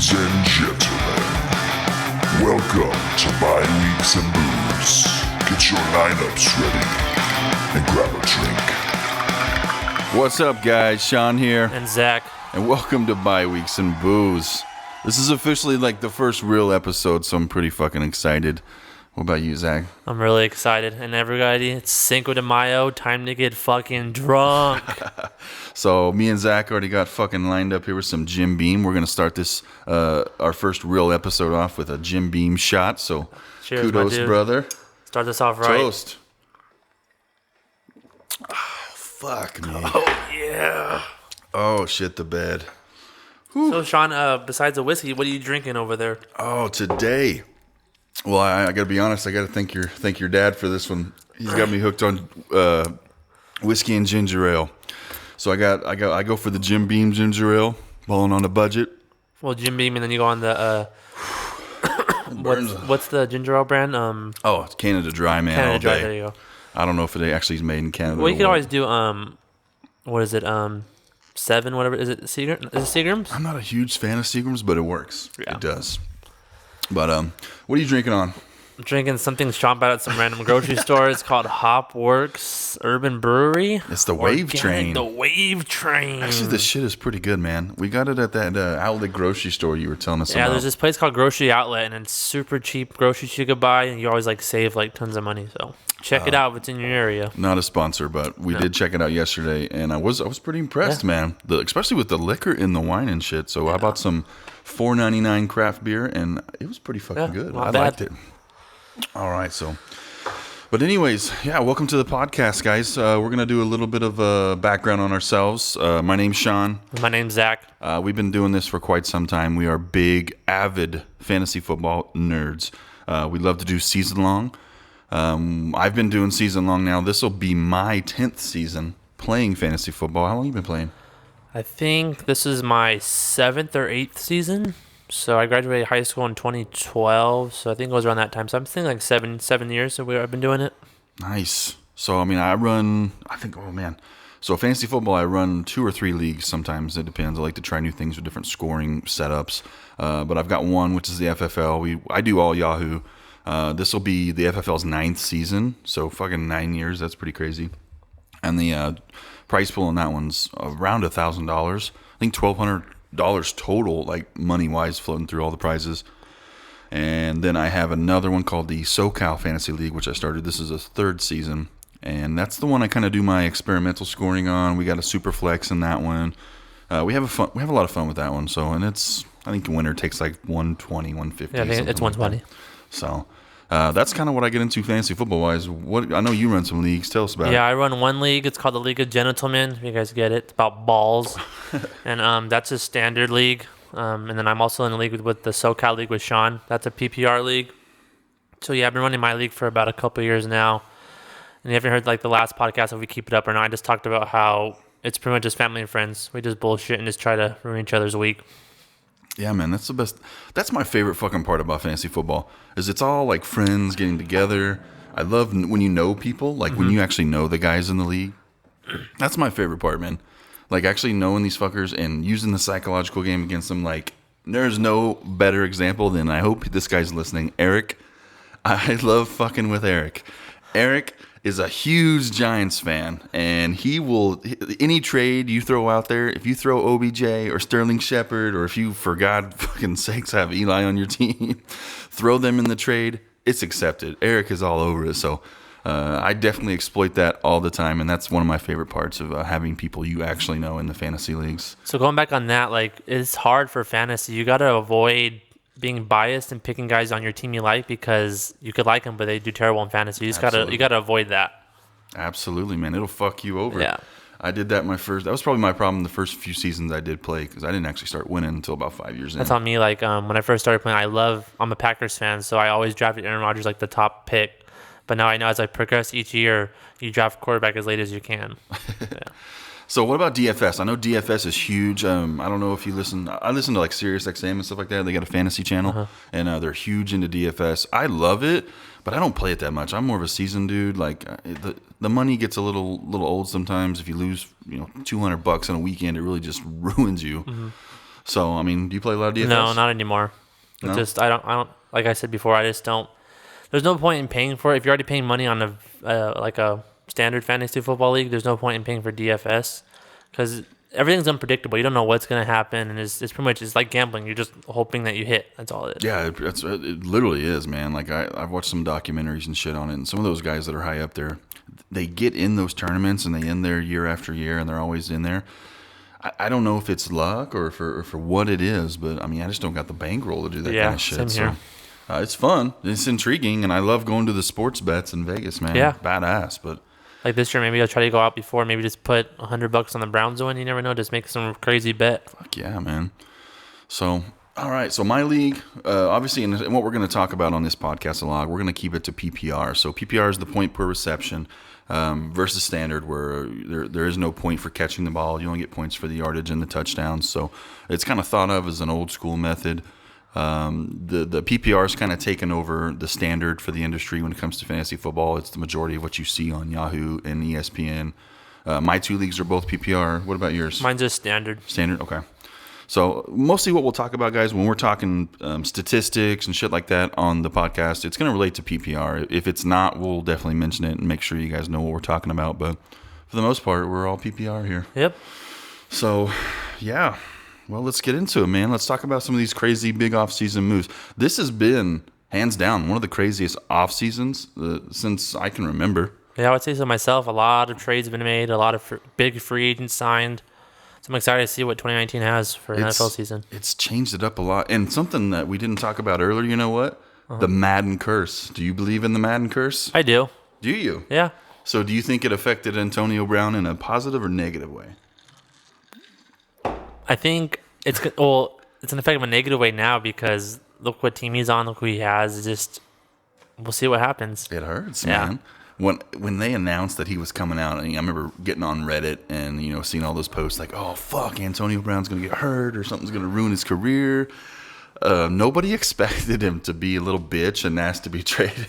Ladies and gentlemen, welcome to My Weeks and Booze. Get your lineups ready and grab a drink. What's up, guys? Sean here. And Zach. And welcome to Bye Weeks and Booze. This is officially like the first real episode, so I'm pretty fucking excited. What about you, Zach? I'm really excited. And everybody, it's Cinco de Mayo. Time to get fucking drunk. So me and Zach already got fucking lined up here with some Jim Beam. We're going to start this, our first real episode off with a Jim Beam shot. So cheers, kudos, brother. Start this off right. Toast. Oh, fuck me. Oh, yeah. Oh, shit the bed. So, Sean, besides the whiskey, what are you drinking over there? Oh, today. Well, I got to be honest. I got to thank your dad for this one. He's got me hooked on whiskey and ginger ale. So I go for the Jim Beam ginger ale, balling on a budget. Well, Jim Beam, and then you go on the what's the ginger ale brand? It's Canada Dry, man. Canada all Dry. day. There you go. I don't know if it actually is made in Canada. Well, you could always do what is it? 7, whatever. Is it Seagram? Is it Seagram's? I'm not a huge fan of Seagram's, but it works. Yeah. It does. But what are you drinking on? I'm drinking something Sean bought at some random grocery store. It's called Hopworks Urban Brewery. It's the Wave Organic, Train. The Wave Train. Actually, this shit is pretty good, man. We got it at that outlet grocery store you were telling us about. Yeah, there's this place called Grocery Outlet, and it's super cheap groceries you could buy, and you always save tons of money. So check it out if it's in your area. Not a sponsor, but we did check it out yesterday, and I was pretty impressed, man. Especially with the liquor in the wine and shit. So I bought some $4.99 craft beer, and it was pretty fucking good. I liked it. All right, but anyways, welcome to the podcast, guys. We're gonna do a little bit of background on ourselves. My name's Sean. My name's Zach. We've been doing this for quite some time. We are big, avid fantasy football nerds. We love to do season long. I've been doing season long now. This will be my 10th season playing fantasy football. How long have you been playing? I think this is my 7th or 8th season. So I graduated high school in 2012. So I think it was around that time. So I'm thinking 7 years that I've been doing it. Nice. So, So fantasy football, I run 2 or 3 leagues sometimes. It depends. I like to try new things with different scoring setups. But I've got one, which is the FFL. I do all Yahoo. This will be the FFL's 9th season. So fucking 9 years. That's pretty crazy. And the price pool on that one's around $1,000. I think $1,200 total, money-wise, floating through all the prizes. And then I have another one called the SoCal Fantasy League, which I started. This is a 3rd season. And that's the one I kind of do my experimental scoring on. We got a super flex in that one. We have a lot of fun with that one. So, and I think the winner takes 120, 150. Yeah, I think it's 120. So that's kind of what I get into fantasy football wise. I know you run some leagues. Tell us about it. Yeah, I run one league. It's called the League of Gentlemen. If you guys get it, it's about balls, and that's a standard league. And then I'm also in a league with the SoCal League with Sean. That's a PPR league. So yeah, I've been running my league for about a couple of years now. And you haven't heard the last podcast if we keep it up or not. I just talked about how it's pretty much just family and friends. We just bullshit and just try to ruin each other's week. Yeah, man, that's the best. That's my favorite fucking part about fantasy football is it's all friends getting together. I love when you know people, when you actually know the guys in the league. That's my favorite part, man. Actually knowing these fuckers and using the psychological game against them. There's no better example than, I hope this guy's listening, Eric. I love fucking with Eric. Eric is a huge Giants fan, and he will, any trade you throw out there, if you throw OBJ or Sterling Shepard, or if you, for God fucking sakes, have Eli on your team, throw them in the trade, it's accepted. Eric is all over it, so I definitely exploit that all the time, and that's one of my favorite parts of having people you actually know in the fantasy leagues. So going back on that, it's hard for fantasy. You got to avoid being biased and picking guys on your team you like, because you could like them, but they do terrible in fantasy. You gotta avoid that. Absolutely, man. It'll fuck you over. Yeah. I did that that was probably my problem the first few seasons I did play, because I didn't actually start winning until about 5 years in. That's on me. When I first started playing, I'm a Packers fan, so I always drafted Aaron Rodgers the top pick. But now I know as I progress each year, you draft quarterback as late as you can. Yeah. So what about DFS? I know DFS is huge. I don't know if you listen. I listen to Sirius XM and stuff like that. They got a fantasy channel, and they're huge into DFS. I love it, but I don't play it that much. I'm more of a seasoned dude. The money gets a little old sometimes. If you lose $200 on a weekend, it really just ruins you. So, I mean, do you play a lot of DFS? No, not anymore. No? I don't. Like I said before, I just don't. There's no point in paying for it if you're already paying money on a standard fantasy football league. There's no point in paying for DFS because everything's unpredictable. You don't know what's going to happen, and it's pretty much it's like gambling. You're just hoping that you hit. That's all it is. Yeah, it literally is, man. Like I've watched some documentaries and shit on it, and some of those guys that are high up there, they get in those tournaments and they end there year after year, and they're always in there. I don't know if it's luck or for what it is, but I mean, I just don't got the bankroll to do that kind of shit. Same here. So it's fun, it's intriguing, and I love going to the sports bets in Vegas, man. Yeah, badass. But like this year, maybe I'll try to go out before. Maybe just put $100 on the Browns win. You never know. Just make some crazy bet. Fuck yeah, man. So, all right. So my league, obviously, and what we're going to talk about on this podcast a lot, we're going to keep it to PPR. So PPR is the point per reception versus standard, where there is no point for catching the ball. You only get points for the yardage and the touchdowns. So it's kind of thought of as an old school method. The PPR is kind of taken over the standard for the industry when it comes to fantasy football. It's the majority of what you see on Yahoo and ESPN. My two leagues are both PPR. What about yours? Mine's just standard. Standard, okay. So mostly what we'll talk about, guys, when we're talking statistics and shit like that on the podcast, it's going to relate to PPR. If it's not, we'll definitely mention it and make sure you guys know what we're talking about. But for the most part, we're all PPR here. Yep. So, yeah. Well, let's get into it, man. Let's talk about some of these crazy big off-season moves. This has been, hands down, one of the craziest off-seasons since I can remember. Yeah, I would say so myself. A lot of trades have been made. A lot of big free agents signed. So I'm excited to see what 2019 has for an NFL season. It's changed it up a lot. And something that we didn't talk about earlier, you know what? The Madden curse. Do you believe in the Madden curse? I do. Do you? Yeah. So do you think it affected Antonio Brown in a positive or negative way? I think it's an effect of a negative way now because look what team he's on, look who he has. We'll see what happens. It hurts, Yeah. man. When they announced that he was coming out, and I remember getting on Reddit and seeing all those posts like, "Oh fuck, Antonio Brown's gonna get hurt or something's gonna ruin his career." Nobody expected him to be a little bitch and asked to be traded.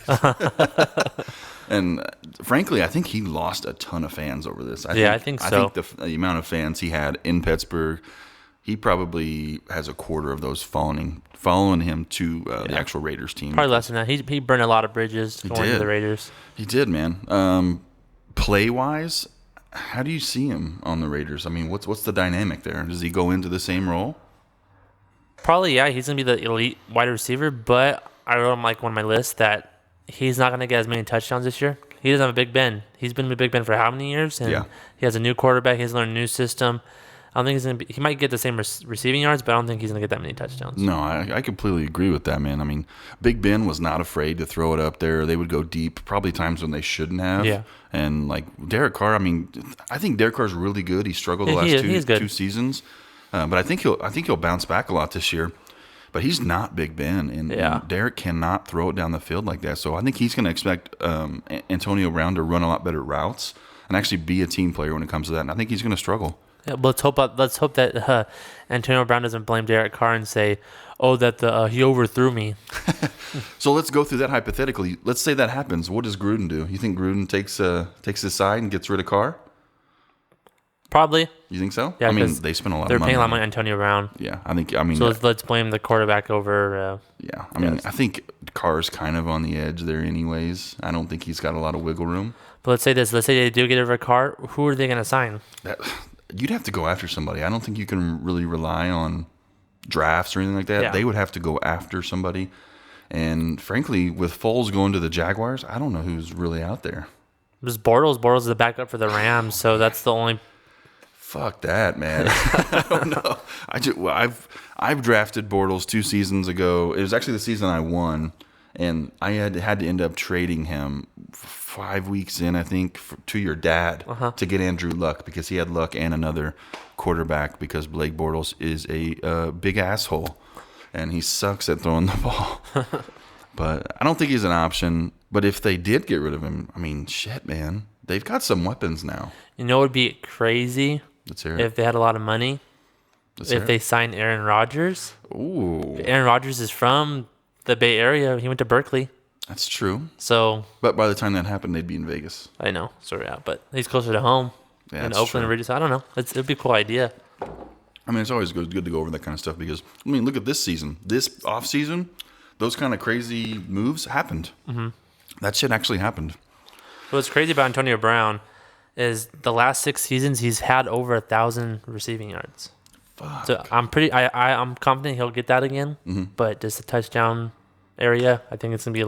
And frankly, I think he lost a ton of fans over this. I think so. I think the amount of fans he had in Pittsburgh, he probably has a quarter of those following him to the actual Raiders team. Probably less than that. He burned a lot of bridges going to the Raiders. He did, man. Play-wise, how do you see him on the Raiders? I mean, what's the dynamic there? Does he go into the same role? Probably, yeah. He's going to be the elite wide receiver, but I wrote on like one of my lists that he's not going to get as many touchdowns this year. He doesn't have a Big Ben. He's been with Big Ben for how many years? And he has a new quarterback. He has learned a new system. I don't think he's going to be. He might get the same receiving yards, but I don't think he's going to get that many touchdowns. No, I completely agree with that, man. I mean, Big Ben was not afraid to throw it up there. They would go deep, probably times when they shouldn't have. Yeah. And like Derek Carr, I mean, I think Derek Carr's really good. He struggled the last two seasons, but I think he'll bounce back a lot this year. But he's not Big Ben, and Derek cannot throw it down the field like that. So I think he's going to expect Antonio Brown to run a lot better routes and actually be a team player when it comes to that. And I think he's going to struggle. Yeah, let's hope that Antonio Brown doesn't blame Derek Carr and say, "Oh, that he overthrew me." So let's go through that hypothetically. Let's say that happens. What does Gruden do? You think Gruden takes his side and gets rid of Carr? Probably. You think so? Yeah, I mean, they spent a lot of money. They're paying a lot of money on Antonio Brown. Yeah, I mean. So let's blame the quarterback over. Yeah, I mean, I think Carr's kind of on the edge there, anyways. I don't think he's got a lot of wiggle room. But let's say this. Let's say they do get rid of Carr. Who are they going to sign? You'd have to go after somebody. I don't think you can really rely on drafts or anything like that. Yeah. They would have to go after somebody. And frankly, with Foles going to the Jaguars, I don't know who's really out there. There's Bortles. Bortles is the backup for the Rams, so that's the only. Fuck that, man. I don't know. I've drafted Bortles 2 seasons ago. It was actually the season I won, and I had to end up trading him 5 weeks in, I think, to your dad to get Andrew Luck because he had Luck and another quarterback because Blake Bortles is a big asshole, and he sucks at throwing the ball. But I don't think he's an option. But if they did get rid of him, I mean, shit, man. They've got some weapons now. You know what would be crazy? Let's hear it. If they had a lot of money. If they signed Aaron Rodgers. Ooh. Aaron Rodgers is from the Bay Area. He went to Berkeley. That's true. So, but by the time that happened, they'd be in Vegas. I know. So, yeah. But he's closer to home. Yeah, in Oakland, Regis. I don't know. It'd be a cool idea. I mean, it's always good to go over that kind of stuff because, I mean, look at this season. This off season, those kind of crazy moves happened. Mm-hmm. That shit actually happened. What's crazy about Antonio Brown is the last 6 seasons he's had over 1,000 receiving yards. Fuck. So I'm confident he'll get that again. Mm-hmm. But just the touchdown area, I think it's gonna be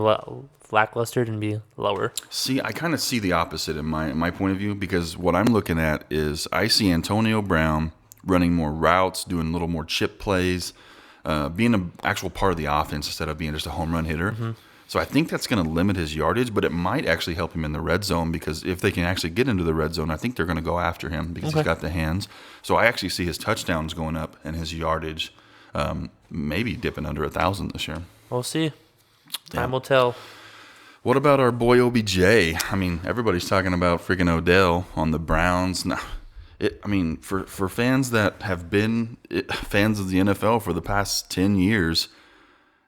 lackluster and be lower. See, I kind of see the opposite in my point of view because what I'm looking at is I see Antonio Brown running more routes, doing a little more chip plays, being an actual part of the offense instead of being just a home run hitter. Mm-hmm. So I think that's going to limit his yardage, but it might actually help him in the red zone because if they can actually get into the red zone, I think they're going to go after him because he's got the hands. So I actually see his touchdowns going up and his yardage maybe dipping under 1,000 this year. We'll see. Time will tell. What about our boy OBJ? I mean, everybody's talking about freaking Odell on the Browns. Now, for fans that have been fans of the NFL for the past 10 years,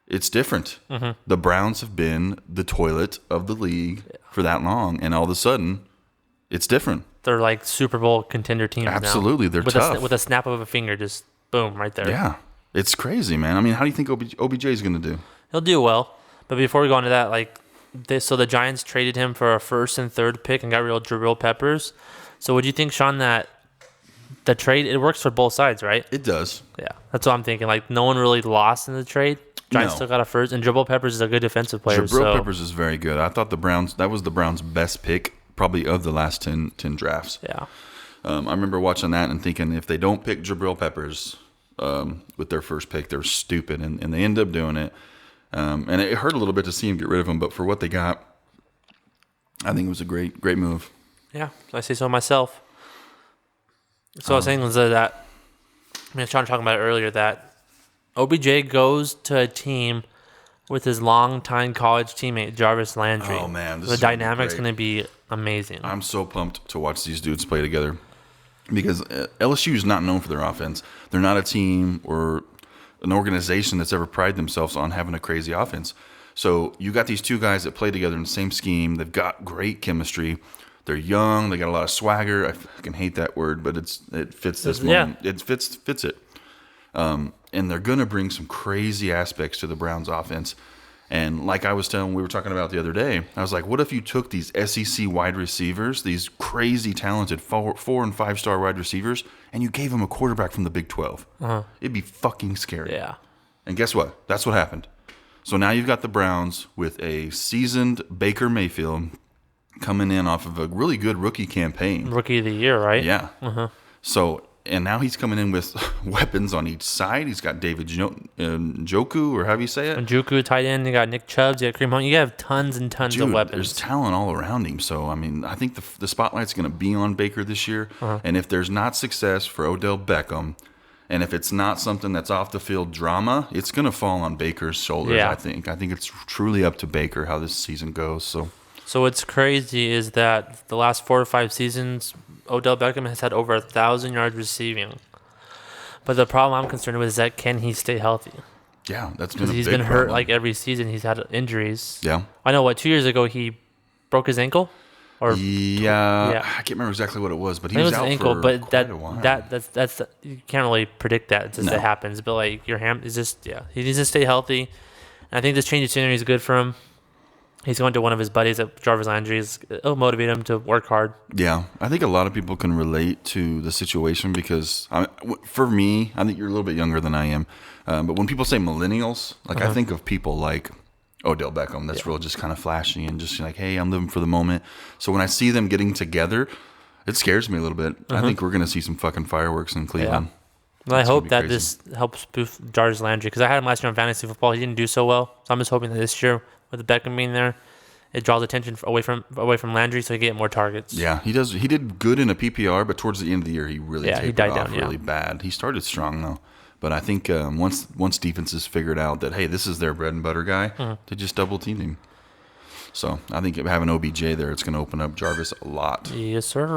it's different. Mm-hmm. The Browns have been the toilet of the league for that long, and all of a sudden, it's different. They're like Super Bowl contender teams now. Absolutely, they're tough. With a snap of a finger, just boom, right there. Yeah, it's crazy, man. I mean, how do you think OBJ is going to do? He'll do well. But before we go into that, so the Giants traded him for a 1st and 3rd pick and got rid of Jabril Peppers. So would you think, Sean, that the trade, it works for both sides, right? It does. Yeah, that's what I'm thinking. No one really lost in the trade. Giants still got a 1st, and Jabril Peppers is a good defensive player. Jabril Peppers is very good. I thought that was the Browns' best pick, probably of the last 10 drafts. Yeah. I remember watching that and thinking if they don't pick Jabril Peppers with their first pick, they're stupid, and they end up doing it. And it hurt a little bit to see him get rid of him, but for what they got, I think it was a great move. Yeah, I say so myself. So I was saying that, Sean talking about it earlier, that OBJ goes to a team with his longtime college teammate, Jarvis Landry. Oh, man. The dynamic's going to be amazing. I'm so pumped to watch these dudes play together because LSU is not known for their offense. They're not a team or an organization that's ever prided themselves on having a crazy offense. So you got these two guys that play together in the same scheme. They've got great chemistry. They're young. They got a lot of swagger. I fucking hate that word, but it fits this moment. It fits it. And they're going to bring some crazy aspects to the Browns offense. And like I was telling, we were talking about the other day, I was like, what if you took these SEC wide receivers, these crazy talented 4 and 5 star wide receivers, and you gave them a quarterback from the Big 12? Uh-huh. It'd be fucking scary. Yeah. And guess what? That's what happened. So now you've got the Browns with a seasoned Baker Mayfield coming in off of a really good rookie campaign. Rookie of the year, right? Yeah. Uh-huh. So, and now he's coming in with weapons on each side. He's got David Njoku, or however you say it. Njoku, tight end. You got Nick Chubb. You got Kareem Hunt. You have tons and tons of weapons. There's talent all around him. So, I mean, I think the spotlight's going to be on Baker this year. Uh-huh. And if there's not success for Odell Beckham, and if it's not something that's off the field drama, it's going to fall on Baker's shoulders, I think. I think it's truly up to Baker how this season goes. So what's crazy is that the last 4 or 5 seasons, Odell Beckham has had over 1,000 yards receiving. But the problem I'm concerned with is that can he stay healthy? Yeah, that's been a big problem. He's been hurt every season. He's had injuries. Yeah. I know, 2 years ago he broke his ankle? Yeah, I can't remember exactly what it was, but he was out for quite a while. That's you can't really predict that. It's just it happens. But your ham is just he needs to stay healthy. And I think this change of scenery is good for him. He's going to one of his buddies at Jarvis Landry. It'll motivate him to work hard. Yeah, I think a lot of people can relate to the situation because, for me, I think you're a little bit younger than I am. But when people say millennials, I think of people like Odell Beckham. That's real just kind of flashy and just like, hey, I'm living for the moment. So when I see them getting together, it scares me a little bit. I think we're going to see some fucking fireworks in Cleveland. Yeah. Well, I hope that this helps boost Jarvis Landry because I had him last year on fantasy football. He didn't do so well. So I'm just hoping that this year, with Beckham being there, it draws attention away from Landry so he can get more targets. Yeah, he does. He did good in a PPR, but towards the end of the year, he really tapered off really bad. He started strong, though. But I think once defenses figured out that, hey, this is their bread and butter guy, they just double-teamed him. So I think having OBJ there, it's going to open up Jarvis a lot. Yes, sir.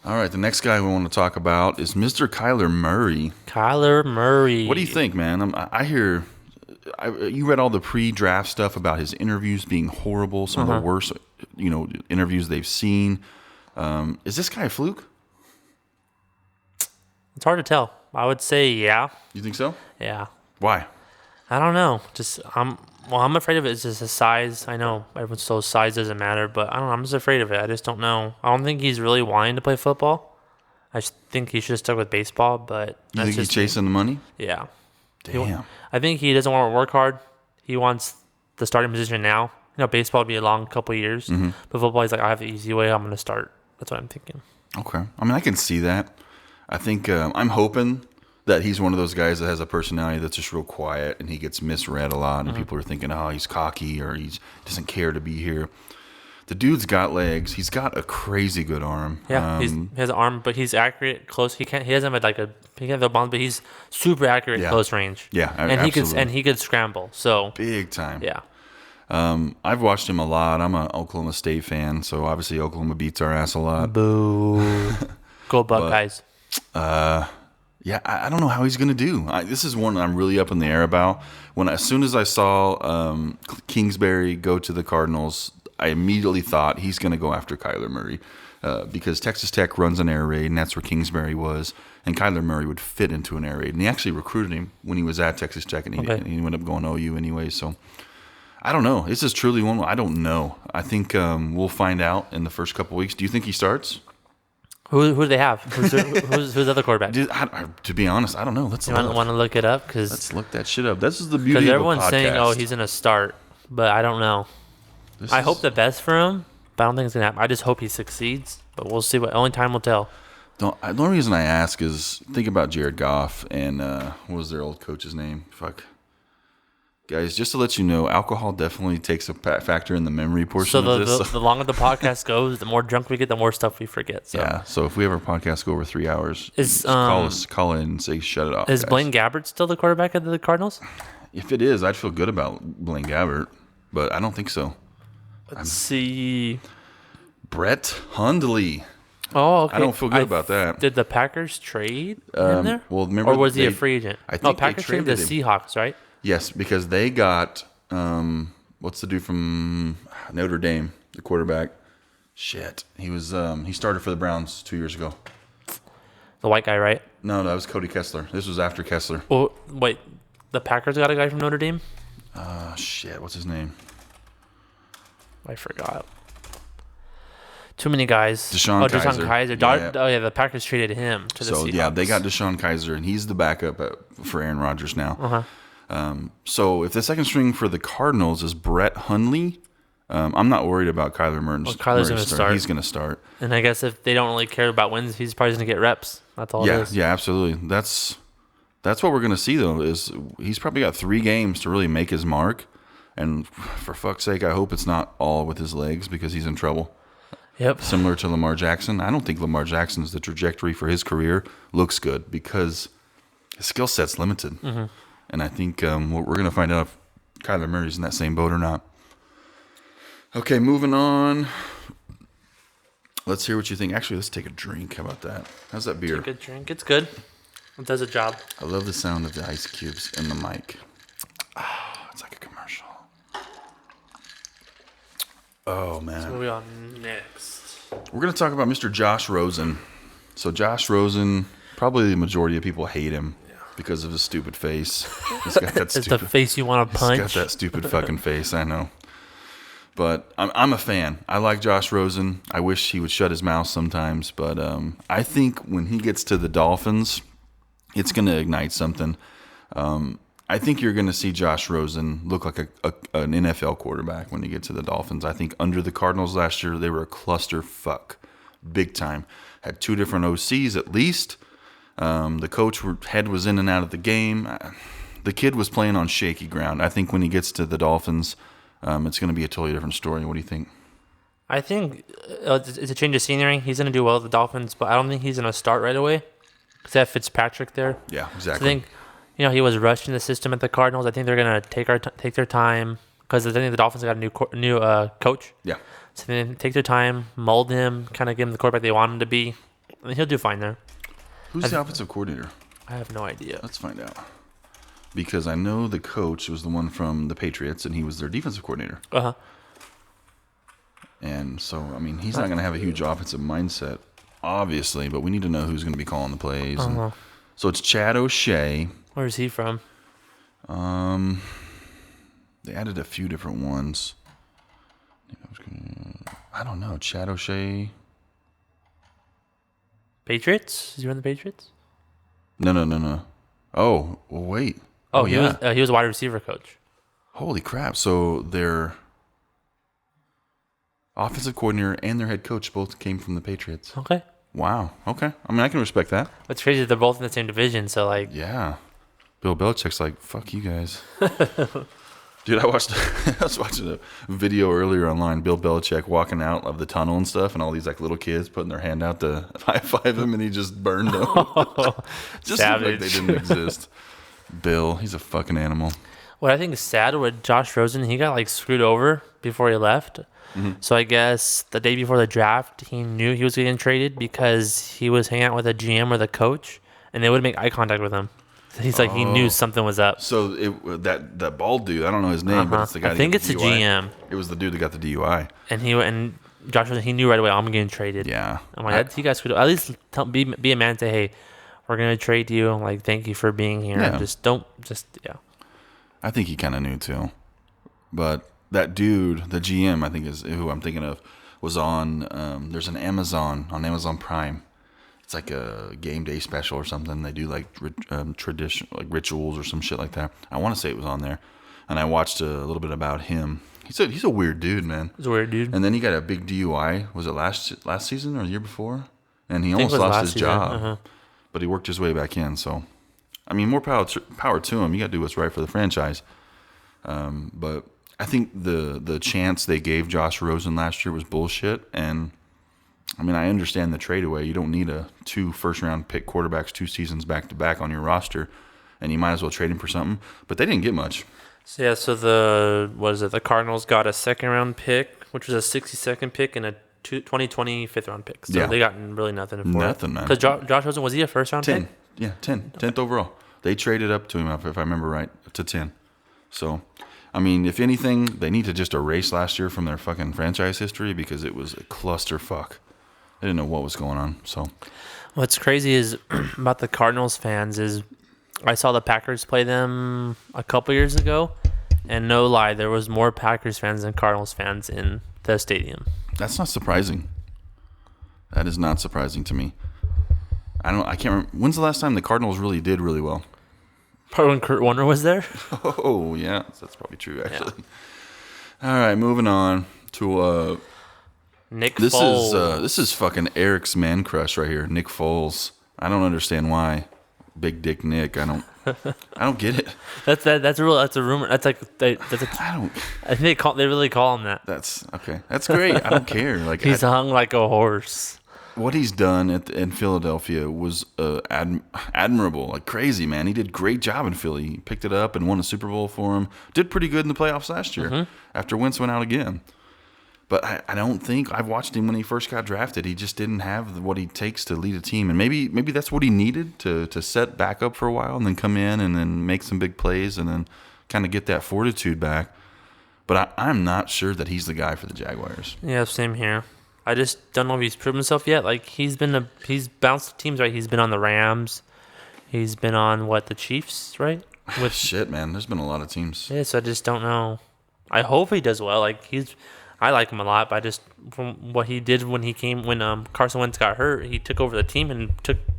All right, the next guy we want to talk about is Mr. Kyler Murray. Kyler Murray. What do you think, man? I hear... you read all the pre-draft stuff about his interviews being horrible, some of the worst, interviews they've seen. Is this guy a fluke? It's hard to tell. I would say yeah. You think so? Yeah. Why? I don't know. I'm afraid of it. It's just his size. I know everyone's told size doesn't matter, but I don't know. I'm just afraid of it. I just don't know. I don't think he's really wanting to play football. I just think he should have stuck with baseball, but You think he's chasing the money? Yeah. Damn. I think he doesn't want to work hard. He wants the starting position now. Baseball would be a long couple of years, but football, he's like, I have the easy way. I'm going to start. That's what I'm thinking. Okay. I mean, I can see that. I think I'm hoping that he's one of those guys that has a personality that's just real quiet and he gets misread a lot and people are thinking, oh, he's cocky or he doesn't care to be here. The dude's got legs. He's got a crazy good arm. Yeah, he has an arm, but he's accurate close. He doesn't have he can't throw bombs, but he's super accurate close range. Yeah, and absolutely. he could scramble. So big time. Yeah. I've watched him a lot. I'm an Oklahoma State fan, so obviously Oklahoma beats our ass a lot. Boo. Go Buckeyes. Yeah, I don't know how he's going to do. This is one I'm really up in the air about. As soon as I saw Kingsbury go to the Cardinals, I immediately thought he's going to go after Kyler Murray because Texas Tech runs an air raid, and that's where Kingsbury was, and Kyler Murray would fit into an air raid. And he actually recruited him when he was at Texas Tech, and he ended up going OU anyway. So I don't know. This is truly one. I don't know. I think we'll find out in the first couple weeks. Do you think he starts? Who do they have? Who's the other quarterback? Dude, to be honest, I don't know. Let's want to look it up let's look that shit up. This is the beauty of a podcast. Because everyone's saying, "Oh, he's gonna start," but I don't know. I hope the best for him, but I don't think it's gonna happen. I just hope he succeeds, but we'll see. Only time will tell. The only reason I ask is think about Jared Goff and what was their old coach's name? Fuck. Guys, just to let you know, alcohol definitely takes a factor in the memory portion of this. The longer the podcast goes, the more drunk we get, the more stuff we forget. So. Yeah, so if we have our podcast go over 3 hours, call in and say shut it off. Is guys. Blaine Gabbert still the quarterback of the Cardinals? If it is, I'd feel good about Blaine Gabbert, but I don't think so. Let's see. Brett Hundley. Oh, okay. I don't feel good about that. Did the Packers trade him there? Well, remember, or was he a free agent? I think Packers traded the Seahawks, right? Yes, because they got what's the dude from Notre Dame, the quarterback? Shit, he was he started for the Browns 2 years ago. The white guy, right? No, that was Cody Kessler. This was after Kessler. Well, wait, the Packers got a guy from Notre Dame? Shit, what's his name? I forgot. Too many guys. DeShone Kaiser. Yeah. The Packers traded him to the Seahawks. So, yeah, they got DeShone Kaiser, and he's the backup for Aaron Rodgers now. So if the second string for the Cardinals is Brett Hundley, I'm not worried about Kyler Murray. Kyler's going to start. He's going to start. And I guess if they don't really care about wins, he's probably going to get reps. That's all it is. Yeah, absolutely. That's what we're going to see, though, is he's probably got 3 games to really make his mark. And for fuck's sake, I hope it's not all with his legs because he's in trouble. Yep. Similar to Lamar Jackson. I don't think Lamar Jackson's the trajectory for his career looks good because his skill set's limited. Mm-hmm. And I think we're going to find out if Kyler Murray's in that same boat or not. Okay, moving on. Let's hear what you think. Actually, let's take a drink. How about that? How's that beer? Take a drink. It's good. It does a job. I love the sound of the ice cubes in the mic. Oh, it's like a commercial. Oh, man. So what are we on next? We're going to talk about Mr. Josh Rosen. So Josh Rosen, probably the majority of people hate him. Because of his stupid face. He's got that it's the face you want to punch. He's got that stupid fucking face, I know. But I'm a fan. I like Josh Rosen. I wish he would shut his mouth sometimes. But I think when he gets to the Dolphins, it's going to ignite something. I think you're going to see Josh Rosen look like an NFL quarterback when he gets to the Dolphins. I think under the Cardinals last year, they were a clusterfuck. Big time. Had 2 different OCs at least. The coach head was in and out of the game. The kid was playing on shaky ground. I think when he gets to the Dolphins, it's going to be a totally different story. What do you think? I think it's a change of scenery. He's going to do well with the Dolphins, but I don't think he's going to start right away because they have Fitzpatrick there. Yeah, exactly. So I think he was rushed in the system at the Cardinals. I think they're going to take their time because I think the Dolphins got a new coach. Yeah. So they take their time, mold him, kind of give him the quarterback they want him to be, and he'll do fine there. Who's the offensive coordinator? I have no idea. Let's find out. Because I know the coach was the one from the Patriots, and he was their defensive coordinator. Uh-huh. And so, I mean, he's not going to have a huge offensive mindset, obviously, but we need to know who's going to be calling the plays. Uh-huh. So it's Chad O'Shea. Where is he from? They added a few different ones. I don't know. Chad O'Shea. Patriots? Is he on the Patriots? No. Oh, well, wait. Oh, he was a wide receiver coach. Holy crap. So their offensive coordinator and their head coach both came from the Patriots. Okay. Wow. Okay. I mean, I can respect that. What's crazy is they're both in the same division, so like... Yeah. Bill Belichick's like, fuck you guys. Dude, I was watching a video earlier online, Bill Belichick walking out of the tunnel and stuff, and all these like little kids putting their hand out to high-five him, and he just burned them. Just Savage. like they didn't exist. Bill, he's a fucking animal. What I think is sad with Josh Rosen, he got like screwed over before he left. Mm-hmm. So I guess the day before the draft, he knew he was getting traded because he was hanging out with a GM or the coach, and they would make eye contact with him. He's like, he knew something was up. So that bald dude, I don't know his name, but it's the guy. I think it's the GM. It was the dude that got the DUI. And Josh Rosen, he knew right away, I'm getting traded. Yeah. I'm like, you guys could at least be a man and say, hey, we're gonna trade you. Like, thank you for being here. Yeah. Yeah. I think he kind of knew too, but that dude, the GM, I think is who I'm thinking of, was on. There's an Amazon Prime. It's like a game day special or something. They do like tradition, like rituals or some shit like that. I want to say it was on there, and I watched a little bit about him. He's a weird dude, man. He's a weird dude. And then he got a big DUI. Was it last season or the year before? And he almost lost his job, but he worked his way back in. So, I mean, more power to him. You got to do what's right for the franchise. But I think the chance they gave Josh Rosen last year was bullshit. And I mean, I understand the trade away. You don't need 2 first-round pick quarterbacks 2 seasons back-to-back on your roster, and you might as well trade him for something. But they didn't get much. So the Cardinals got a second-round pick, which was a 62nd pick, and a 2020 fifth-round pick. So they got really nothing for it. Nothing, man. Because Josh Rosen, was he a first-round pick? 10. Yeah, 10. 10th overall. They traded up to him, if I remember right, to 10. So, I mean, if anything, they need to just erase last year from their fucking franchise history because it was a clusterfuck. They didn't know what was going on. So, what's crazy is about the Cardinals fans is I saw the Packers play them a couple years ago, and no lie, there was more Packers fans than Cardinals fans in the stadium. That's not surprising. That is not surprising to me. I can't remember. When's the last time the Cardinals really did really well? Probably when Kurt Warner was there. Oh, yeah. That's probably true, actually. Yeah. All right, moving on to Nick Foles. This is fucking Eric's man crush right here, Nick Foles. I don't understand why. Big Dick Nick. I don't get it. That's a rumor. That's like I think they really call him that. That's okay. That's great. I don't care. Like he's hung like a horse. What he's done in Philadelphia was admirable, like crazy, man. He did a great job in Philly. He picked it up and won a Super Bowl for him. Did pretty good in the playoffs last year after Wentz went out again. But I don't think I've watched him when he first got drafted. He just didn't have what he takes to lead a team, and maybe that's what he needed to set back up for a while and then come in and then make some big plays and then kind of get that fortitude back. But I'm not sure that he's the guy for the Jaguars. Yeah, same here. I just don't know if he's proven himself yet. Like he's bounced teams, right? He's been on the Rams. He's been on the Chiefs, right? With shit, man. There's been a lot of teams. Yeah, so I just don't know. I hope he does well. I like him a lot, but I just from what he did when Carson Wentz got hurt, he took over the team and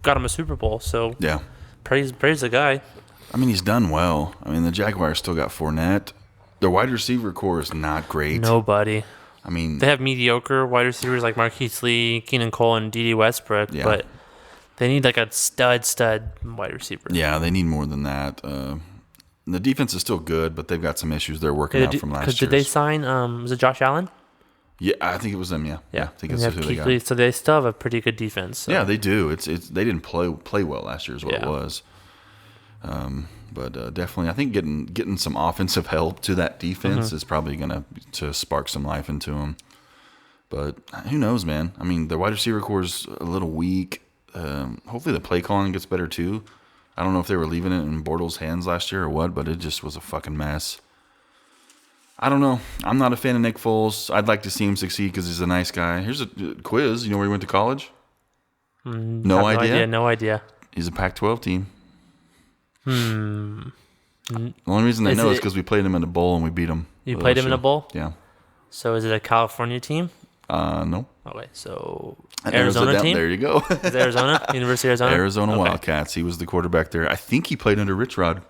got him a Super Bowl. So yeah, praise the guy. I mean, he's done well. I mean, the Jaguars still got Fournette. Their wide receiver core is not great. Nobody. I mean, they have mediocre wide receivers like Marquise Lee, Keenan Cole, and D.D. Westbrook, but they need like a stud wide receiver. Yeah, they need more than that. The defense is still good, but they've got some issues they're working out from last year. Did they sign? Was it Josh Allen? Yeah, I think it was them. Yeah. I think it's who they got. So they still have a pretty good defense. So. Yeah, they do. It's they didn't play well last year is what it was. But definitely, I think getting some offensive help to that defense is probably going to spark some life into them. But who knows, man? I mean, the wide receiver core is a little weak. Hopefully, the play calling gets better too. I don't know if they were leaving it in Bortles' hands last year or what, but it just was a fucking mess. I don't know. I'm not a fan of Nick Foles. I'd like to see him succeed because he's a nice guy. Here's a quiz. You know where he went to college? No idea? No idea. He's a Pac-12 team. The only reason I know is because we played him in a bowl and we beat him. You played him in a bowl? Yeah. So is it a California team? No. Okay, so Arizona team? There you go. Is it Arizona? University of Arizona? Arizona Wildcats. He was the quarterback there. I think he played under Rich Rod.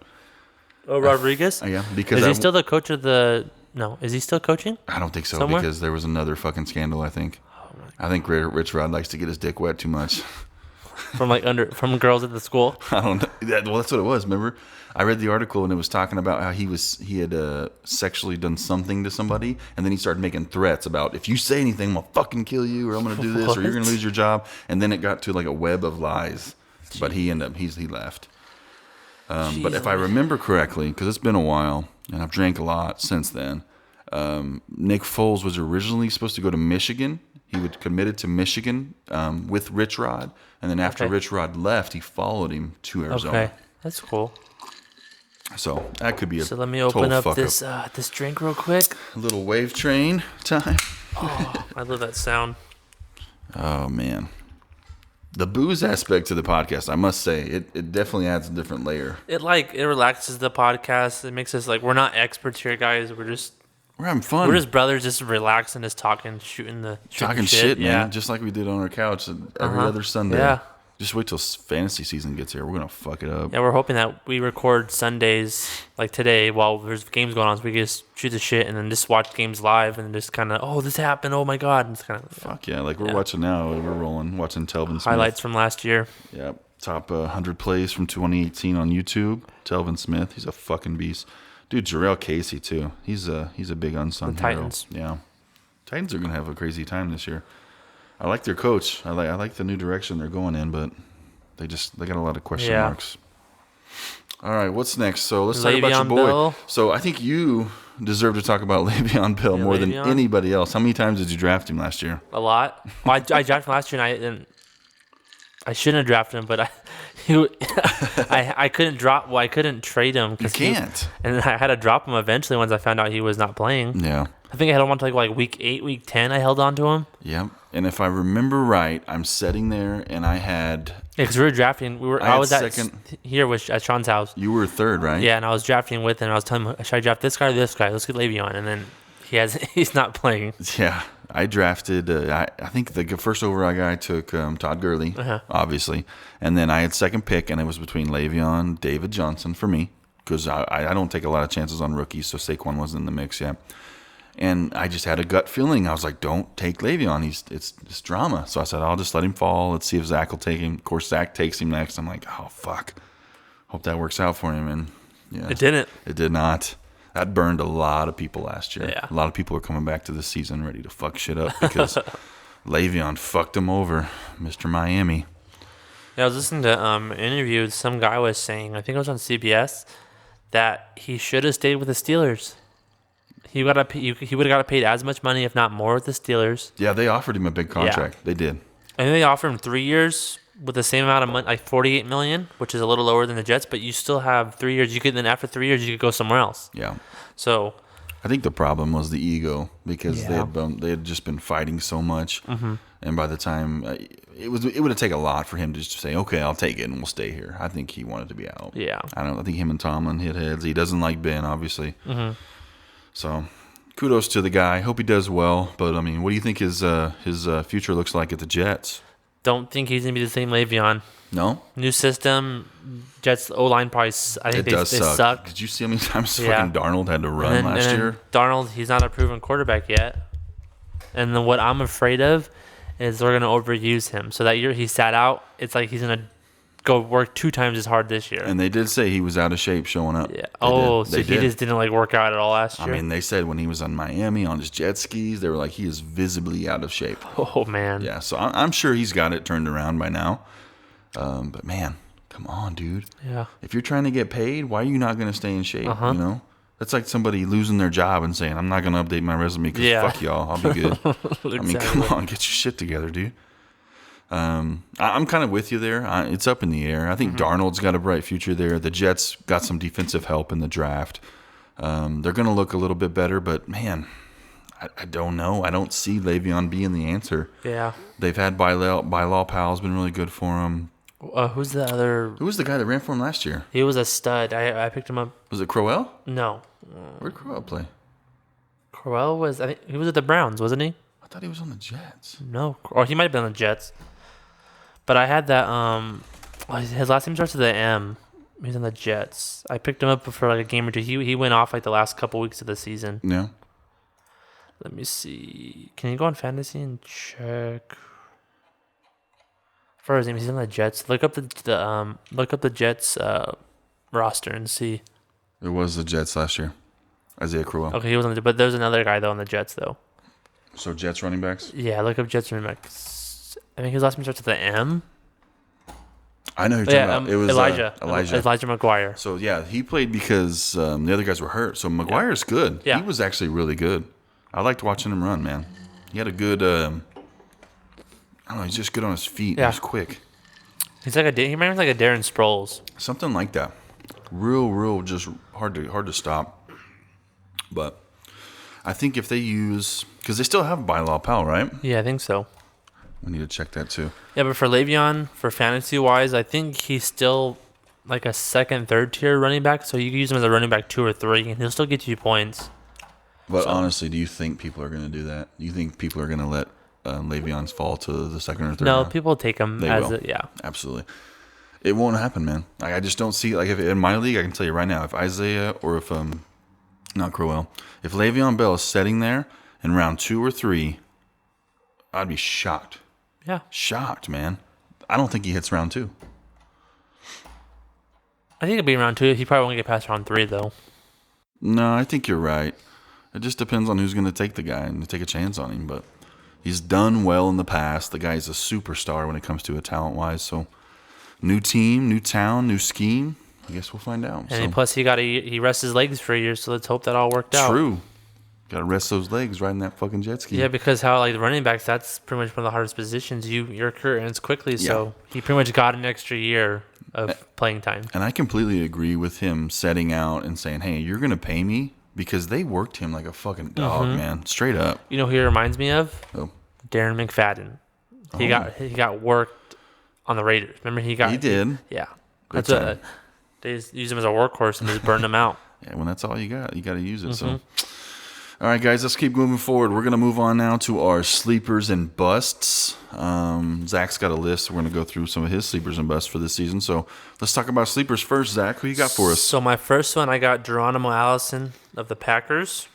Oh, Rodriguez? Yeah. Because is he still the coach of the... No. Is he still coaching? I don't think so somewhere? Because there was another fucking scandal, I think. I think Rich Rod likes to get his dick wet too much. From girls at the school? I don't know. Well, that's what it was, remember? I read the article and it was talking about how he had sexually done something to somebody, and then he started making threats about, if you say anything, I'm gonna fucking kill you, or I'm gonna do this, or you're gonna lose your job. And then it got to like a web of lies. Jeez. But he left. But if I remember correctly, because it's been a while and I've drank a lot since then, Nick Foles was originally supposed to go to Michigan. He was committed to Michigan with Rich Rod, and then after Rich Rod left, he followed him to Arizona. Okay, that's cool. So that could be a So let me open up this drink real quick. A little wave train time. Oh, I love that sound. Oh man, the booze aspect to the podcast, I must say, it definitely adds a different layer. It relaxes the podcast. It makes us we're not experts here, guys. We're having fun. We're just brothers, just relaxing, just talking, shooting shit, man. Just like we did on our couch every other Sunday. Yeah. Just wait till fantasy season gets here. We're gonna fuck it up. Yeah, we're hoping that we record Sundays like today while there's games going on, so we can just shoot the shit and then just watch games live and just kind of, this happened, oh my god, and it's kind of fuck yeah, like we're watching now. We're watching Telvin Smith highlights from last year. Yep, top 100 plays from 2018 on YouTube. Telvin Smith, he's a fucking beast. Dude, Jarrell Casey too. He's a big unsung hero. Titans. Yeah, Titans are gonna have a crazy time this year. I like their coach. I like the new direction they're going in, but they got a lot of question marks. All right, what's next? So let's talk about your boy. Bell. So I think you deserve to talk about Le'Veon Bell more than anybody else. How many times did you draft him last year? A lot. Well, I drafted him last year, and I shouldn't have drafted him, but I couldn't drop. Well, I couldn't trade him. You can't. And I had to drop him eventually once I found out he was not playing. Yeah. I think I held on to like week 8, week 10. I held on to him. Yep. And if I remember right, I'm sitting there and I had. Yeah, because we were drafting. I was at Sean's house. You were third, right? Yeah, and I was drafting with him. And I was telling him, should I draft this guy or this guy? Let's get Le'Veon. And then he's not playing. Yeah. I drafted, I think the first overall guy took Todd Gurley, obviously. And then I had second pick, and it was between Le'Veon, David Johnson for me, because I don't take a lot of chances on rookies, so Saquon wasn't in the mix yet. And I just had a gut feeling. I was like, don't take Le'Veon. It's drama. So I said, I'll just let him fall. Let's see if Zach will take him. Of course, Zach takes him next. I'm like, oh, fuck. Hope that works out for him. And yeah, it didn't. It did not. That burned a lot of people last year. Yeah. A lot of people are coming back to this season ready to fuck shit up because Le'Veon fucked him over, Mr. Miami. Yeah, I was listening to an interview. Some guy was saying, I think it was on CBS, that he should have stayed with the Steelers. He would have got paid as much money, if not more, with the Steelers. Yeah, they offered him a big contract. Yeah. They did. I think they offered him 3 years with the same amount of money, like $48 million, which is a little lower than the Jets. But you still have 3 years. Then after 3 years, you could go somewhere else. Yeah. So, I think the problem was the ego because they had just been fighting so much, and by the time it would have taken a lot for him to just say, "Okay, I'll take it and we'll stay here." I think he wanted to be out. Yeah. I think him and Tomlin hit heads. He doesn't like Ben, obviously. So, kudos to the guy. Hope he does well. But I mean, what do you think his future looks like at the Jets? Don't think he's gonna be the same Le'Veon. No. New system. Jets O-line probably. I think they suck. Did you see how many times fucking Darnold had to run last year? Darnold, he's not a proven quarterback yet. And then what I'm afraid of is they're gonna overuse him. So that year he sat out. It's like he's gonna go work 2 times as hard this year. And they did say he was out of shape showing up. Yeah. He just didn't work out at all last year. I mean, they said when he was on Miami on his jet skis, they were like, he is visibly out of shape. Oh man. Yeah. So I'm sure he's got it turned around by now. But man, come on, dude. Yeah. If you're trying to get paid, why are you not going to stay in shape? You know, that's like somebody losing their job and saying, "I'm not going to update my resume because fuck y'all, I'll be good." Exactly. I mean, come on, get your shit together, dude. I'm kind of with you there. It's up in the air. I think Darnold's got a bright future there. The Jets got some defensive help in the draft. They're going to look a little bit better, but man, I don't know. I don't see Le'Veon being the answer. Yeah. They've had Bilal Powell's been really good for them. Who's the other? Who was the guy that ran for him last year? He was a stud. I picked him up. Was it Crowell? No. Where'd Crowell play? Crowell was. I think he was at the Browns, wasn't he? I thought he was on the Jets. No, or he might have been on the Jets. But I had that. His last name starts with an M. He's on the Jets. I picked him up for like a game or two. He went off like the last couple weeks of the season. Yeah. Let me see. Can you go on fantasy and check? For his name, he's on the Jets. Look up the Jets roster and see. It was the Jets last year. Isaiah Crowell. Okay, he was on but there's another guy though on the Jets though. So Jets running backs? Yeah, look up Jets running backs. I think his last name starts with an M. I know who you're talking about. It was Elijah. Elijah McGuire. So yeah, he played because the other guys were hurt. So McGuire's good. Yeah. He was actually really good. I liked watching him run, man. He had a good. I don't know. He's just good on his feet. Yeah. He's quick. He reminds me like a Darren Sproles. Something like that. Real, just hard to stop. But I think if they use, because they still have Bilal Powell, right? Yeah, I think so. We need to check that too. Yeah, but for Le'Veon, for fantasy wise, I think he's still like a second, third tier running back. So you can use him as a running back 2 or 3, and he'll still get you points. But honestly, do you think people are going to do that? Do you think people are going to let Le'Veon's fall to the second or third? No, round? people take him They as will. Absolutely. It won't happen, man. Like, I just don't see, like, if in my league, I can tell you right now, if Isaiah or if not Crowell, if Le'Veon Bell is sitting there in round 2 or 3, I'd be shocked. Yeah. Shocked, man. I don't think he hits round 2. I think it'll be round 2. He probably won't get past round 3 though. No, I think you're right. It just depends on who's going to take the guy and take a chance on him. But he's done well in the past. The guy's a superstar when it comes to it talent-wise. So new team, new town, new scheme. I guess we'll find out. And plus, he rests his legs for a year, so let's hope that all worked out. True. Got to rest those legs riding that fucking jet ski. Yeah, because how like the running backs, that's pretty much one of the hardest positions. Your career ends quickly, so he pretty much got an extra year of playing time. And I completely agree with him setting out and saying, "Hey, you're going to pay me," because they worked him like a fucking dog, man, straight up. You know who he reminds me of? Oh. Darren McFadden. He got worked on the Raiders. Remember he did. Yeah, Good that's what they just use him as a workhorse and just burn him out. Yeah, when that's all you got to use it. So. All right, guys, let's keep moving forward. We're going to move on now to our sleepers and busts. Zach's got a list. We're going to go through some of his sleepers and busts for this season. So let's talk about sleepers first. Zach, who you got for us? So my first one, I got Geronimo Allison of the Packers.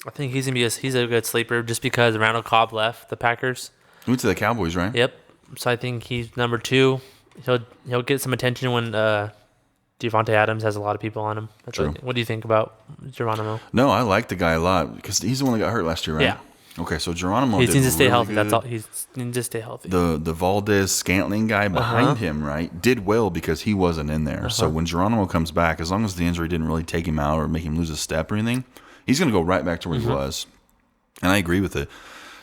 I think he's a good sleeper just because Randall Cobb left the Packers. He went to the Cowboys, right? Yep. So I think he's number 2. He'll get some attention when Devontae Adams has a lot of people on him. True. What do you think about Geronimo? No, I like the guy a lot because he's the one that got hurt last year, right? Yeah. Okay, so Geronimo He did needs to stay really healthy. good. That's all. He needs to stay healthy. The Valdez Scantling guy behind him, right, did well because he wasn't in there. So when Geronimo comes back, as long as the injury didn't really take him out or make him lose a step or anything, he's going to go right back to where he was. And I agree with it.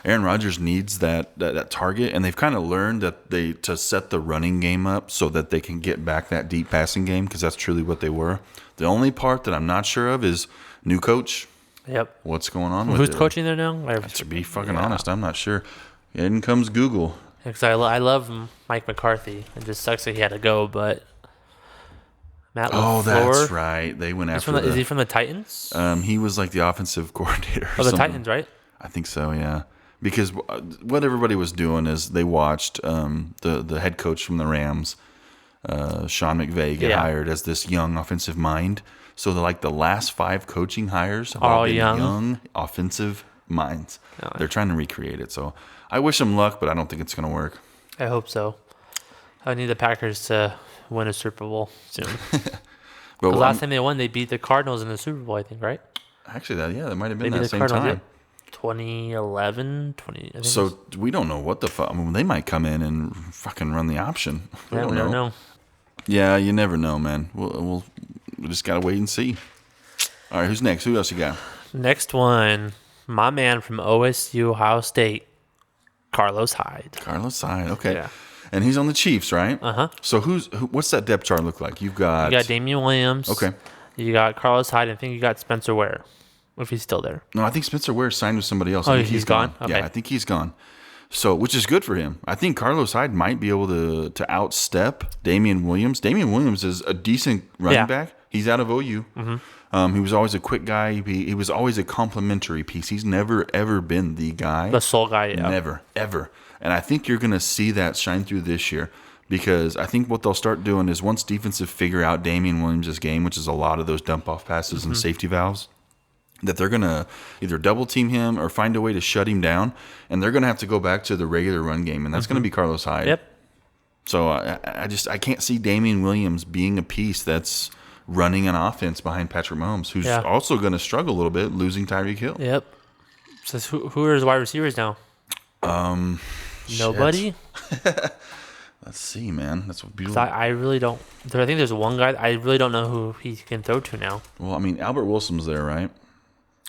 Aaron Rodgers needs that target, and they've kind of learned that to set the running game up so that they can get back that deep passing game because that's truly what they were. The only part that I'm not sure of is new coach. Yep. What's going on with Who's it? coaching there now? To be fucking honest, I'm not sure. In comes Google. Because I love Mike McCarthy. It just sucks that he had to go, but Matt LaFleur. That's right. They went after Is he from the Titans? He was like the offensive coordinator. Oh, the Titans, right? I think so, yeah. Because what everybody was doing is they watched the head coach from the Rams, Sean McVay, get hired as this young offensive mind. So the last 5 coaching hires have all been young offensive minds. Oh, They're trying to recreate it. So I wish them luck, but I don't think it's going to work. I hope so. I need the Packers to win a Super Bowl soon. The last time they won, they beat the Cardinals in the Super Bowl, I think, right? Actually, that might have been Maybe that the same Cardinals time. 2011, 20. I think So we don't know what the fuck. I mean, they might come in and fucking run the option. we don't know. Yeah, you never know, man. We'll just gotta wait and see. All right, who's next? Who else you got? Next one, my man from OSU, Ohio State, Carlos Hyde. Carlos Hyde. Okay. Yeah. And he's on the Chiefs, right? Uh-huh. So what's that depth chart look like? You got Damian Williams. Okay. You got Carlos Hyde. I think you got Spencer Ware, if he's still there. No, I think Spencer Ware signed with somebody else. Oh, I think he's gone? Okay. Yeah, I think he's gone. So, which is good for him. I think Carlos Hyde might be able to outstep Damian Williams. Damian Williams is a decent running back. He's out of OU. He was always a quick guy. He was always a complimentary piece. He's never, ever been the guy. The sole guy, yeah. Never, ever. And I think you're going to see that shine through this year because I think what they'll start doing is once defensive figure out Damian Williams' game, which is a lot of those dump-off passes and safety valves, that they're going to either double team him or find a way to shut him down, and they're going to have to go back to the regular run game, and that's going to be Carlos Hyde. Yep. So I can't see Damian Williams being a piece that's running an offense behind Patrick Mahomes, who's also going to struggle a little bit, losing Tyreek Hill. Yep. So who are his wide receivers now? Nobody? Let's see, man. That's what beautiful. I really don't. I think there's one guy. I really don't know who he can throw to now. Well, I mean, Albert Wilson's there, right?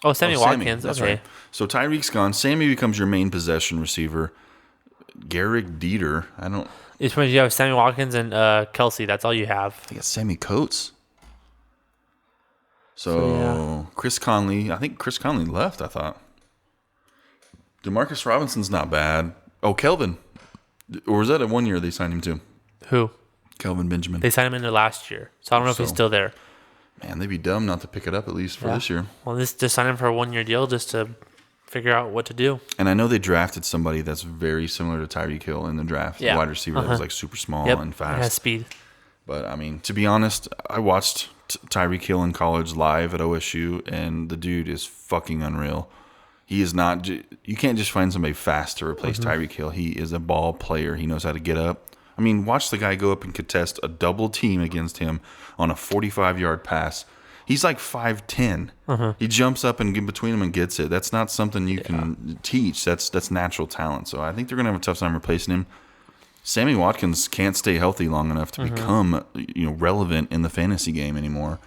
Oh, Sammy Watkins. That's okay. right. So Tyreek's gone. Sammy becomes your main possession receiver. Garrick Dieter. I don't. It's when you have Sammy Watkins and Kelsey. That's all you have. I think it's Sammy Coates. So Chris Conley. I think Chris Conley left, I thought. Demarcus Robinson's not bad. Oh, Kelvin. Or was that a 1 year they signed him to? Who? Kelvin Benjamin. They signed him in there last year. So I don't know if he's still there. Man, they'd be dumb not to pick it up at least for this year. Well, just sign him for a 1 year deal just to figure out what to do. And I know they drafted somebody that's very similar to Tyreek Hill in the draft. Yeah. A wide receiver that was like super small and fast. Has speed. But I mean, to be honest, I watched Tyreek Hill in college live at OSU, and the dude is fucking unreal. He is not. You can't just find somebody fast to replace Tyreek Hill. He is a ball player. He knows how to get up. I mean, watch the guy go up and contest a double team against him on a 45-yard pass. He's like 5'10". He jumps up and get between them and gets it. That's not something you can teach. That's natural talent. So I think they're gonna have a tough time replacing him. Sammy Watkins can't stay healthy long enough to become relevant in the fantasy game anymore.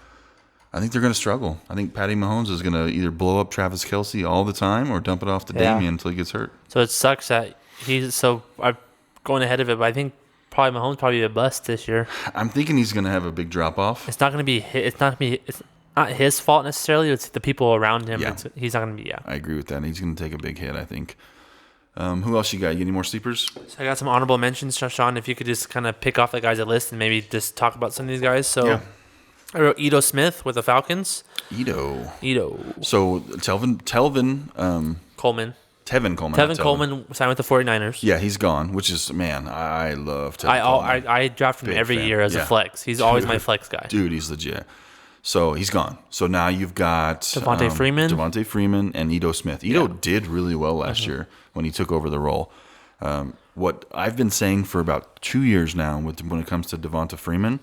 I think they're going to struggle. I think Patty Mahomes is going to either blow up Travis Kelce all the time or dump it off to Damian until he gets hurt. So it sucks that I'm going ahead of it, but I think probably Mahomes probably be a bust this year. I'm thinking he's going to have a big drop off. It's not going to be. It's not his fault necessarily. It's the people around him. Yeah. He's not going to be. Yeah. I agree with that. He's going to take a big hit, I think. Who else you got? You any more sleepers? So I got some honorable mentions, Sean. If you could just kind of pick off the guys at list and maybe just talk about some of these guys. So I wrote Ito Smith with the Falcons. Ito. So Telvin Coleman. Tevin Coleman. Tevin Coleman signed with the 49ers. Yeah, he's gone, which is, man, I love Tevin Coleman. I draft him every year as a flex. He's always my flex guy. Dude, he's legit. So he's gone. So now you've got Devontae Freeman and Ito Smith. Ito did really well last year when he took over the role. What I've been saying for about 2 years now when it comes to Devonta Freeman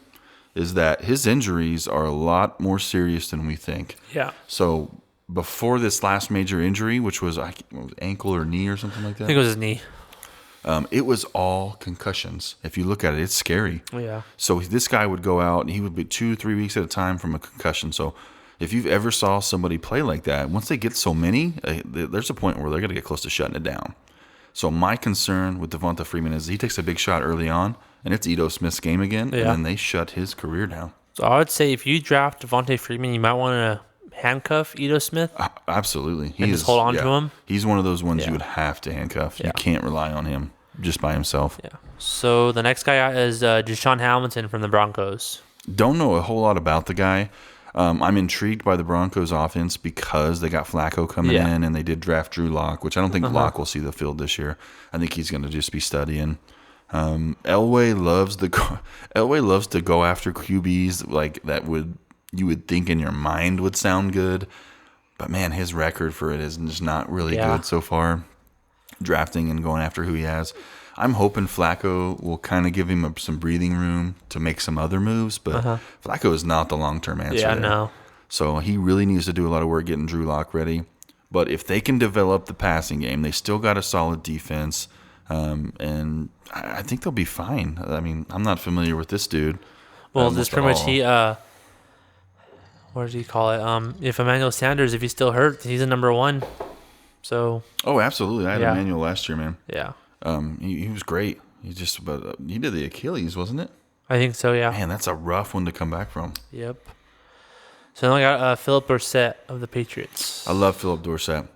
is that his injuries are a lot more serious than we think. Yeah. So before this last major injury, which was ankle or knee or something like that? I think it was his knee. It was all concussions. If you look at it, it's scary. Yeah. So this guy would go out and he would be 2-3 weeks at a time from a concussion. So if you've ever saw somebody play like that, once they get so many, there's a point where they're going to get close to shutting it down. So my concern with Devonta Freeman is he takes a big shot early on, and it's Ito Smith's game again, and then they shut his career down. So I would say if you draft Devontae Freeman, you might want to handcuff Ito Smith. Absolutely. Just hold on to him. He's one of those ones you would have to handcuff. You can't rely on him just by himself. Yeah. So the next guy is Deshaun Hamilton from the Broncos. Don't know a whole lot about the guy. I'm intrigued by the Broncos offense because they got Flacco coming in and they did draft Drew Lock, which I don't think Lock will see the field this year. I think he's going to just be studying. Elway loves to go after QBs like that you would think in your mind would sound good. But man, his record for it is just not really good so far. Drafting and going after who he has. I'm hoping Flacco will kind of give him some breathing room to make some other moves, but Flacco is not the long-term answer. Yeah, there. no. So he really needs to do a lot of work getting Drew Lock ready. But if they can develop the passing game, they still got a solid defense, and I think they'll be fine. I mean, I'm not familiar with this dude. Well, this pretty much what did he call it? If Emmanuel Sanders, if he's still hurt, he's a number one. So. Oh, absolutely. I had Emmanuel last year, man. Yeah. He was great. He did the Achilles, wasn't it? I think so, yeah. Man, that's a rough one to come back from. Yep. So now I got Philip Dorsett of the Patriots. I love Philip Dorsett.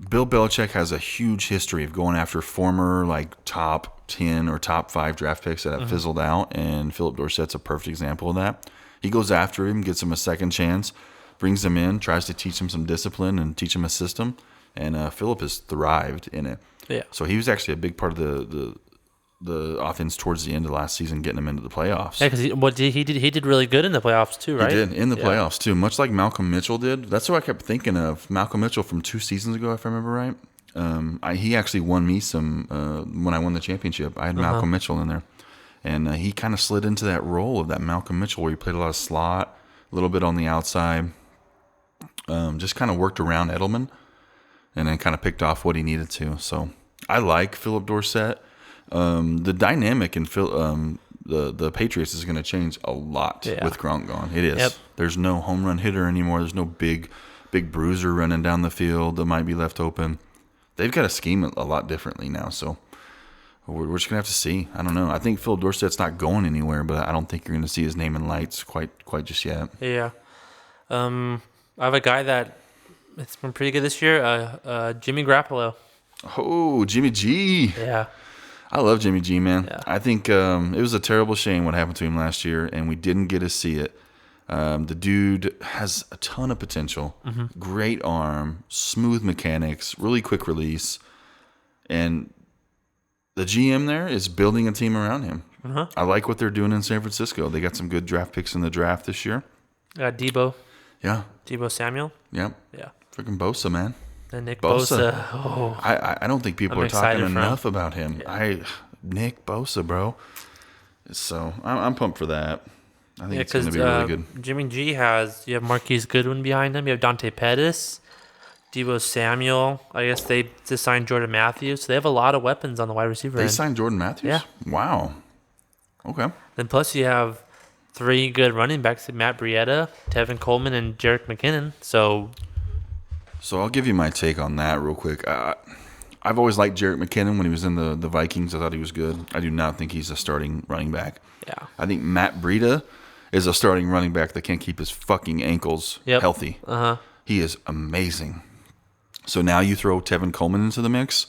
Bill Belichick has a huge history of going after former like top 10 or top 5 draft picks that have fizzled out, and Philip Dorsett's a perfect example of that. He goes after him, gets him a second chance, brings him in, tries to teach him some discipline and teach him a system, and Philip has thrived in it. Yeah. So he was actually a big part of the offense towards the end of last season, getting him into the playoffs. Yeah, because he did really good in the playoffs too, right? He did in the playoffs too, much like Malcolm Mitchell did. That's what I kept thinking of. Malcolm Mitchell from 2 seasons ago, if I remember right. He actually won me some when I won the championship. I had Malcolm Mitchell in there, and he kind of slid into that role of that Malcolm Mitchell where he played a lot of slot, a little bit on the outside, just kind of worked around Edelman, and then kind of picked off what he needed to. So I like Philip Dorsett. The dynamic in the Patriots is going to change a lot with Gronk gone. It is. Yep. There's no home run hitter anymore. There's no big bruiser running down the field that might be left open. They've got to scheme it a lot differently now. So we're just going to have to see. I don't know. I think Phil Dorsett's not going anywhere, but I don't think you're going to see his name in lights quite just yet. Yeah. I have a guy that it's been pretty good this year. Jimmy Garoppolo. Oh, Jimmy G. Yeah. I love Jimmy G, man. Yeah. I think it was a terrible shame what happened to him last year, and we didn't get to see it. The dude has a ton of potential. Great arm, smooth mechanics, really quick release. And the GM there is building a team around him. I like what they're doing in San Francisco. They got some good draft picks in the draft this year. Debo. Yeah. Debo Samuel. Yep. Yeah. Freaking Bosa, man. And Nick Bosa. Oh. I don't think people I'm are talking excited for enough him. about him. Yeah. Nick Bosa, bro. So I'm pumped for that. I think it's going to because be really good. Jimmy G you have Marquise Goodwin behind him. You have Dante Pettis, Debo Samuel. I guess they just signed Jordan Matthews. So they have a lot of weapons on the wide receiver They end. signed Jordan Matthews? Yeah. Wow. Okay. Then plus you have 3 good running backs: Matt Breida, Tevin Coleman, and Jerick McKinnon. So I'll give you my take on that real quick. I've always liked Jerick McKinnon when he was in the Vikings. I thought he was good. I do not think he's a starting running back. yeah, I think Matt Breida is a starting running back that can't keep his fucking ankles healthy. He is amazing. So now you throw Tevin Coleman into the mix.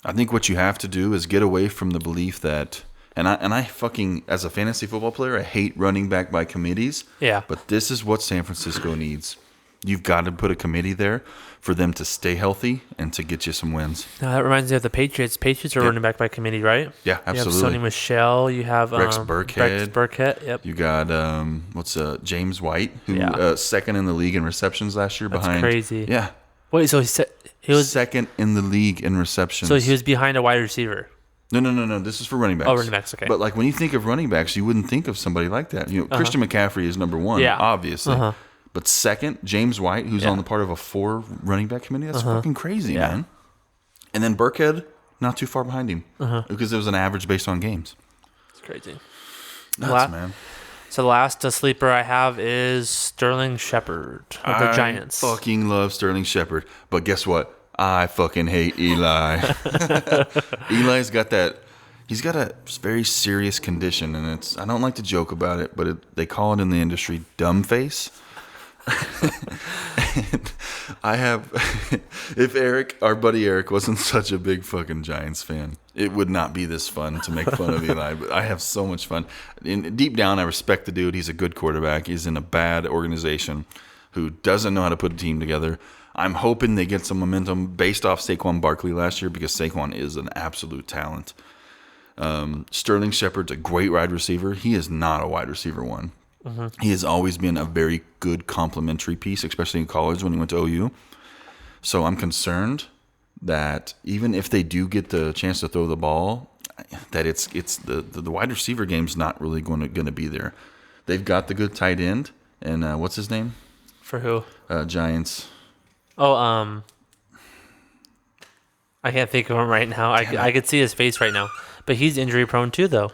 I think what you have to do is get away from the belief that, and I fucking, as a fantasy football player, I hate running back by committees. Yeah. But this is what San Francisco needs. You've got to put a committee there for them to stay healthy and to get you some wins. Now, that reminds me of the Patriots. Patriots are running back by committee, right? Yeah, absolutely. You have Sony Michel. You have Rex Burkhead. Rex Burkhead. Yep. You got James White, who second in the league in receptions last year. That's behind crazy. Yeah. Wait, so he was second in the league in receptions. So he was behind a wide receiver. No. This is for running backs. Oh, running backs, okay. But like when you think of running backs, you wouldn't think of somebody like that. You know, Christian McCaffrey is number one, obviously. But second, James White, who's on the part of a 4 running back committee. That's fucking crazy, man. And then Burkhead, not too far behind him because it was an average based on games. It's crazy. Nuts, man. So the last sleeper I have is Sterling Shepard of the Giants. I fucking love Sterling Shepard. But guess what? I fucking hate Eli. Eli's got that. He's got a very serious condition, and I don't like to joke about it, but they call it in the industry dumb face. And I have, if our buddy Eric wasn't such a big fucking Giants fan, it would not be this fun to make fun of Eli, but I have so much fun. Deep down, I respect the dude. He's a good quarterback. He's in a bad organization who doesn't know how to put a team together. I'm hoping they get some momentum based off Saquon Barkley last year because Saquon is an absolute talent. Sterling Shepard's a great wide receiver. He is not a wide receiver one. He has always been a very good complementary piece, especially in college when he went to OU. So I'm concerned that even if they do get the chance to throw the ball, that it's the wide receiver game's not really going to be there. They've got the good tight end, and what's his name? For who? Giants. Oh, I can't think of him right now. I could see his face right now, but he's injury prone too, though.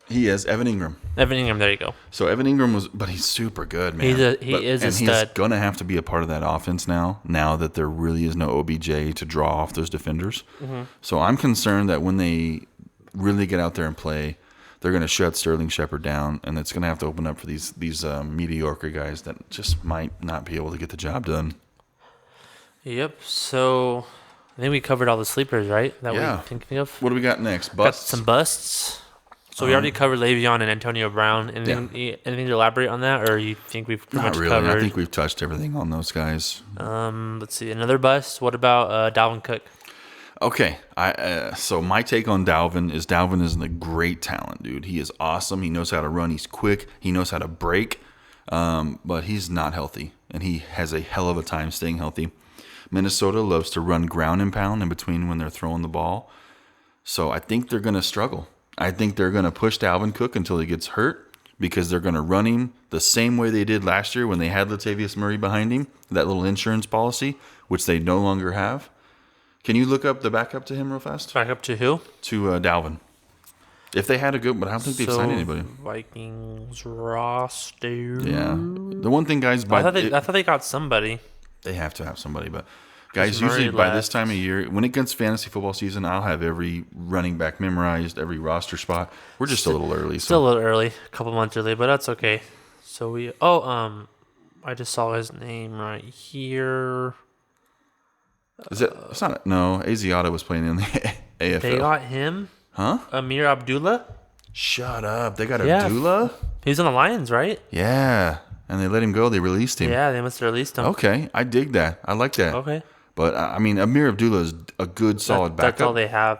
He is Evan Ingram. Evan Ingram, there you go. So Evan Ingram but he's super good, man. He is a stud. And he's going to have to be a part of that offense now that there really is no OBJ to draw off those defenders. So I'm concerned that when they really get out there and play, they're going to shut Sterling Shepard down, and it's going to have to open up for these mediocre guys that just might not be able to get the job done. Yep. So I think we covered all the sleepers, right? That Yeah. we're thinking of. What do we got next? Got Busts? some busts. So we already covered Le'Veon and Antonio Brown. Anything to elaborate on that, or you think we've pretty Not much really. covered? I think we've touched everything on those guys. Let's see. Another bust. What about Dalvin Cook? Okay, so my take on Dalvin is a great talent, dude. He is awesome. He knows how to run. He's quick. He knows how to break, but he's not healthy, and he has a hell of a time staying healthy. Minnesota loves to run ground and pound in between when they're throwing the ball, so I think they're going to struggle. I think they're going to push Dalvin Cook until he gets hurt because they're going to run him the same way they did last year when they had Latavius Murray behind him, that little insurance policy, which they no longer have. Can you look up the backup to him real fast? Back up to who? To Dalvin. If they had a good, but I don't think they've signed anybody. Vikings roster. Yeah. The one thing, guys, I thought they got somebody. they have to have somebody, but guys, Murray usually by this left. time of year, when it gets fantasy football season, I'll have every running back memorized, every roster spot. We're just a little early. Still a So. little early, a couple months early, but that's okay. So I just saw his name right here. Is it? It's not. No, Asiata was playing in the AFL. They got him. Huh? Amir Abdullah. Shut up. They got Yeah. Abdullah? He was on the Lions, right? Yeah. And they let him go. They released him. Yeah, they must have released him. Okay. I dig that. I like that. Okay. But, I mean, Amir Abdullah is a good, solid backup. That's all they have.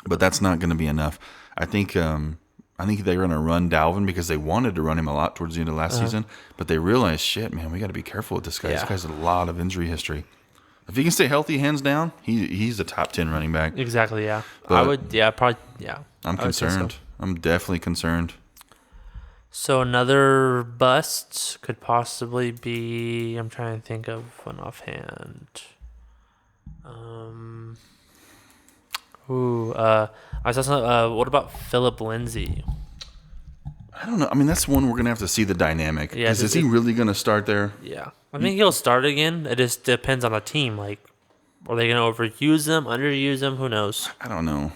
But that's not going to be enough. I think they're going to run Dalvin because they wanted to run him a lot towards the end of last season. But they realized, shit, man, we got to be careful with this guy. This Yeah. guy's a lot of injury history. If he can stay healthy, hands down, he's a top 10 running back. Exactly, yeah. But- I would, yeah, probably, yeah. I'm I would say concerned. so. I'm definitely concerned. So another bust could possibly be. I'm trying to think of one offhand. I saw some. What about Philip Lindsay? I don't know. I mean, that's one we're going to have to see the dynamic. Yeah, Is he really going to start there? Yeah, I think he'll start again. It just depends on the team. Like, are they going to overuse him, underuse him? Who knows? I don't know.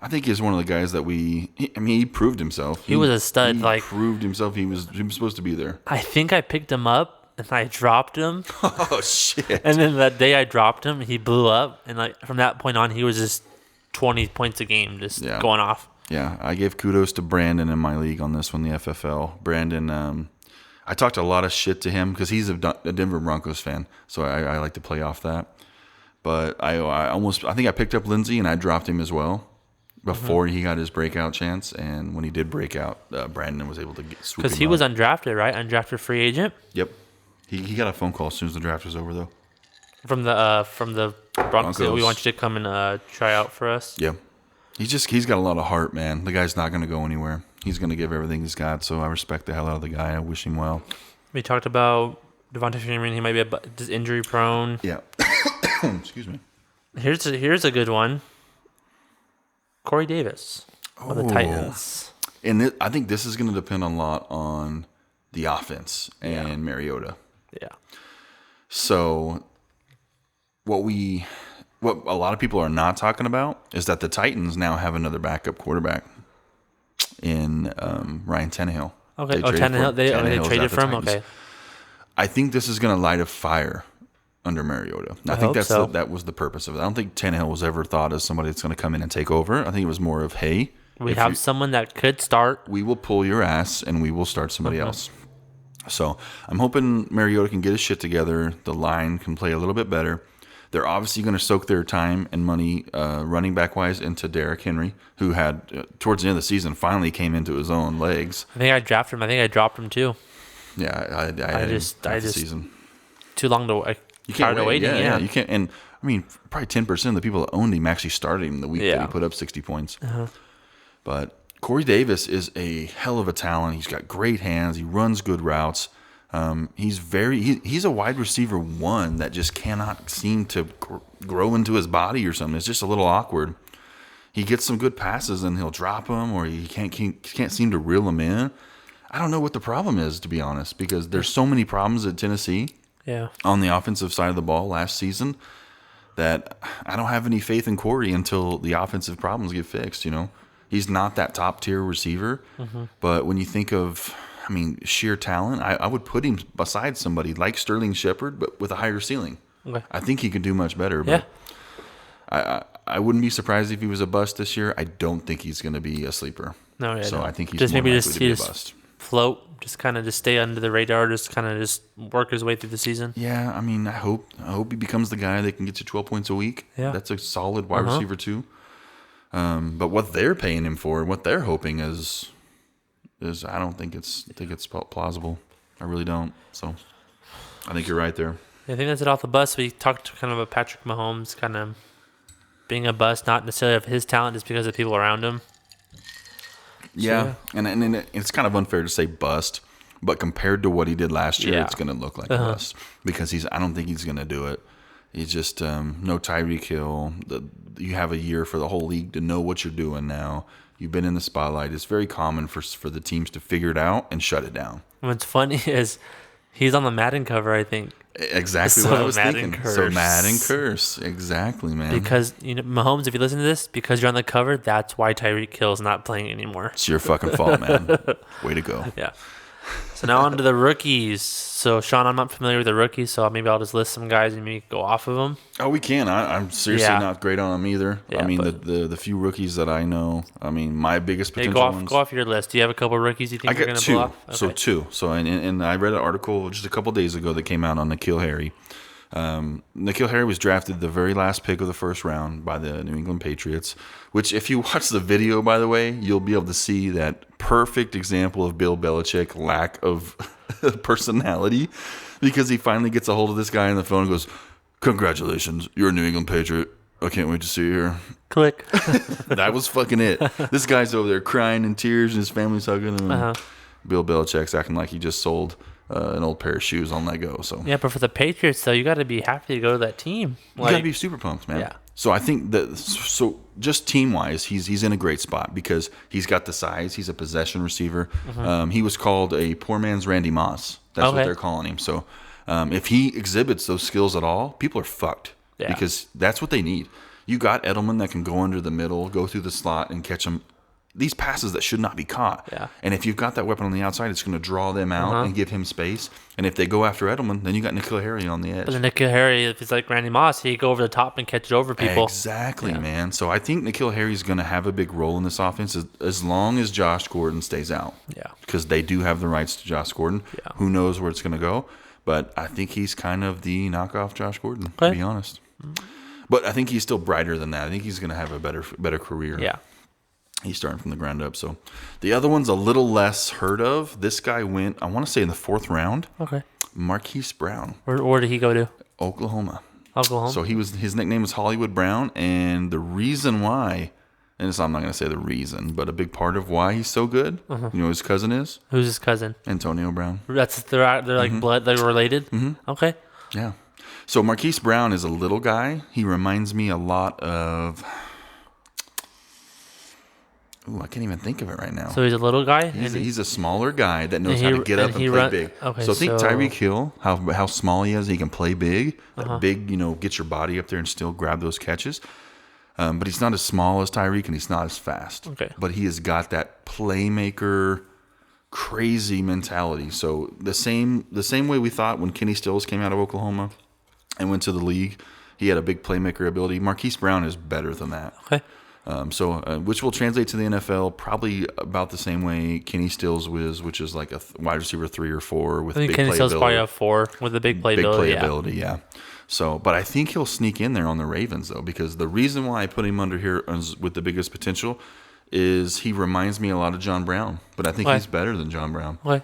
I think he's one of the guys that he proved himself. He was a stud, He like- proved himself. He was supposed to be there. I think I picked him up and I dropped him, Oh, shit. and then that day I dropped him, he blew up, and like from that point on, he was just 20 points a game, just Yeah. going off. Yeah, I gave kudos to Brandon in my league on this one, the FFL. Brandon, I talked a lot of shit to him because he's a Denver Broncos fan, so I like to play off that. But I think I picked up Lindsey and I dropped him as well before he got his breakout chance. And when he did break out, Brandon was able to swoop him Because he up. was undrafted, right? Undrafted free agent Yep. He got a phone call as soon as the draft was over, though. from the Broncos. We Broncos. want you to come and try out for us. Yeah. He's got a lot of heart, man. The guy's not going to go anywhere. He's going to give everything he's got, so I respect the hell out of the guy. I wish him well. We talked about Devonta Freeman. He might be just injury prone. Yeah. Excuse me. Here's a good one. Corey Davis of the Oh. Titans. And I think this is going to depend a lot on the offense and Mariota. Yeah. So what a lot of people are not talking about is that the Titans now have another backup quarterback in Ryan Tannehill. Okay. They traded Tannehill. for- They Tannehill's traded at the from. Titans. Okay. I think this is going to light a fire under Mariota. I think hope so. that was the purpose of it. I don't think Tannehill was ever thought as somebody that's going to come in and take over. I think it was more of, hey, We have someone that could start. we will pull your ass and we will start somebody else. So I'm hoping Mariota can get his shit together. The line can play a little bit better. They're obviously going to soak their time and money running back wise into Derrick Henry, who had towards the end of the season finally came into his own legs. I think I drafted him. I think I dropped him too. Yeah, I had him just- half I the just- season. Too long to. You can't wait. waiting. Yeah, you can't. And I mean, probably 10% of the people that owned him actually started him the week that Yeah. he put up 60 points. But Corey Davis is a hell of a talent. He's got great hands. He runs good routes. He's a wide receiver one that just cannot seem to grow into his body or something. It's just a little awkward. He gets some good passes and he'll drop them, or he can't seem to reel them in. I don't know what the problem is, to be honest, because there's so many problems at Tennessee Yeah. on the offensive side of the ball last season that I don't have any faith in Corey until the offensive problems get fixed. He's not that top tier receiver, but when you think of, sheer talent, I would put him beside somebody like Sterling Shepard, but with a higher ceiling. Okay. I think he could do much better. Yeah. But I wouldn't be surprised if he was a bust this year. I don't think he's going to be a sleeper. No, yeah, so no. I think he's just more maybe likely to be a bust. Float, just kind of just stay under the radar, just kind of just work his way through the season. Yeah, I mean, I hope he becomes the guy that can get you 12 points a week. Yeah. That's a solid wide receiver too. But what they're paying him for, what they're hoping is I don't think it's plausible. I really don't. So I think you're right there. I think that's it off the bus. We talked kind of about Patrick Mahomes kind of being a bust, not necessarily of his talent, just because of the people around him. Yeah, and it's kind of unfair to say bust, but compared to what he did last year, Yeah. it's going to look like a bust because I don't think he's going to do it. He's just no Tyreek Hill. You have a year for the whole league to know what you're doing now. You've been in the spotlight. It's very common for the teams to figure it out and shut it down. What's funny is he's on the Madden cover, I think. Exactly what I was thinking. So Madden curse. Exactly, man. Because, Mahomes, if you listen to this, because you're on the cover, that's why Tyreek Hill is not playing anymore. It's your fucking fault, man. Way to go. Yeah. So now on to the rookies. So, Sean, I'm not familiar with the rookies, so maybe I'll just list some guys and maybe go off of them. Oh, we can. I'm seriously not great on them either. Yeah, I mean, the few rookies that I know, I mean, my biggest potential ones. Go off your list. Do you have a couple of rookies you think you're going to pull off? Okay. So two. So, and I read an article just a couple of days ago that came out on N'Keal Harry. N'Keal Harry was drafted the very last pick of the first round by the New England Patriots, which if you watch the video, by the way, you'll be able to see that perfect example of Bill Belichick lack of personality, because he finally gets a hold of this guy on the phone and goes, "Congratulations, you're a New England Patriot. I can't wait to see you here." Click. That was fucking it. This guy's over there crying in tears and his family's hugging him. Bill Belichick's acting like he just sold an old pair of shoes on Lego. So yeah, but for the Patriots, though, you got to be happy to go to that team. You got to be super pumped, man. Yeah. So I think just team wise, he's in a great spot because he's got the size. He's a possession receiver. He was called a poor man's Randy Moss. That's what they're calling him. So if he exhibits those skills at all, people are fucked because that's what they need. You got Edelman that can go under the middle, go through the slot, and catch them. These passes that should not be caught. Yeah. And if you've got that weapon on the outside, it's going to draw them out and give him space. And if they go after Edelman, then you got N'Keal Harry on the edge. But then N'Keal Harry, if it's like Randy Moss, he go over the top and catch it over people. Exactly, man. So I think N'Keal Harry's going to have a big role in this offense as long as Josh Gordon stays out. Yeah. Because they do have the rights to Josh Gordon. Yeah. Who knows where it's going to go. But I think he's kind of the knockoff Josh Gordon, to be honest. But I think he's still brighter than that. I think he's going to have a better career. Yeah. He's starting from the ground up. So the other one's a little less heard of. This guy went, I want to say, in the 4th round. Okay. Marquise Brown. Where did he go to? Oklahoma. Oklahoma. So his nickname was Hollywood Brown, and the reason why, and I'm not going to say the reason, but a big part of why he's so good, you know who his cousin is? Who's his cousin? Antonio Brown. They're like blood, they're related? Okay. Yeah. So Marquise Brown is a little guy. He reminds me a lot of... Ooh, I can't even think of it right now. So he's a little guy? He's a smaller guy that knows how to get up and play big. Okay, so think Tyreek Hill, how small he is. He can play big. Big, get your body up there and still grab those catches. But he's not as small as Tyreek, and he's not as fast. Okay. But he has got that playmaker, crazy mentality. So the same way we thought when Kenny Stills came out of Oklahoma and went to the league, he had a big playmaker ability. Marquise Brown is better than that. Okay. Which will translate to the NFL probably about the same way Kenny Stills was, which is like a wide receiver 3 or 4 with I think big Kenny playability. Stills probably a 4 with a big playability. Yeah. So, but I think he'll sneak in there on the Ravens though, because the reason why I put him under here with the biggest potential is he reminds me a lot of John Brown, but I think he's better than John Brown. Okay.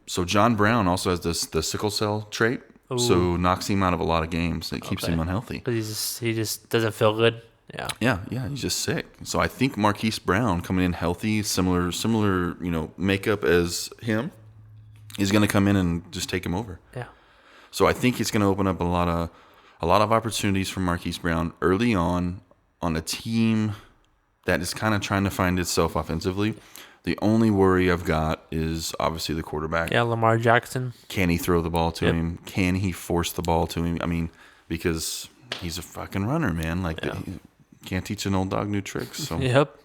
So John Brown also has the sickle cell trait, so knocks him out of a lot of games. It keeps him unhealthy. Because he just doesn't feel good. Yeah. Yeah, he's just sick. So I think Marquise Brown coming in healthy, similar, makeup as him, is going to come in and just take him over. Yeah. So I think it's going to open up a lot of opportunities for Marquise Brown early on a team that is kind of trying to find itself offensively. The only worry I've got is obviously the quarterback. Yeah, Lamar Jackson. Can he throw the ball to him? Can he force the ball to him? I mean, because he's a fucking runner, man. Like, can't teach an old dog new tricks. So Yep.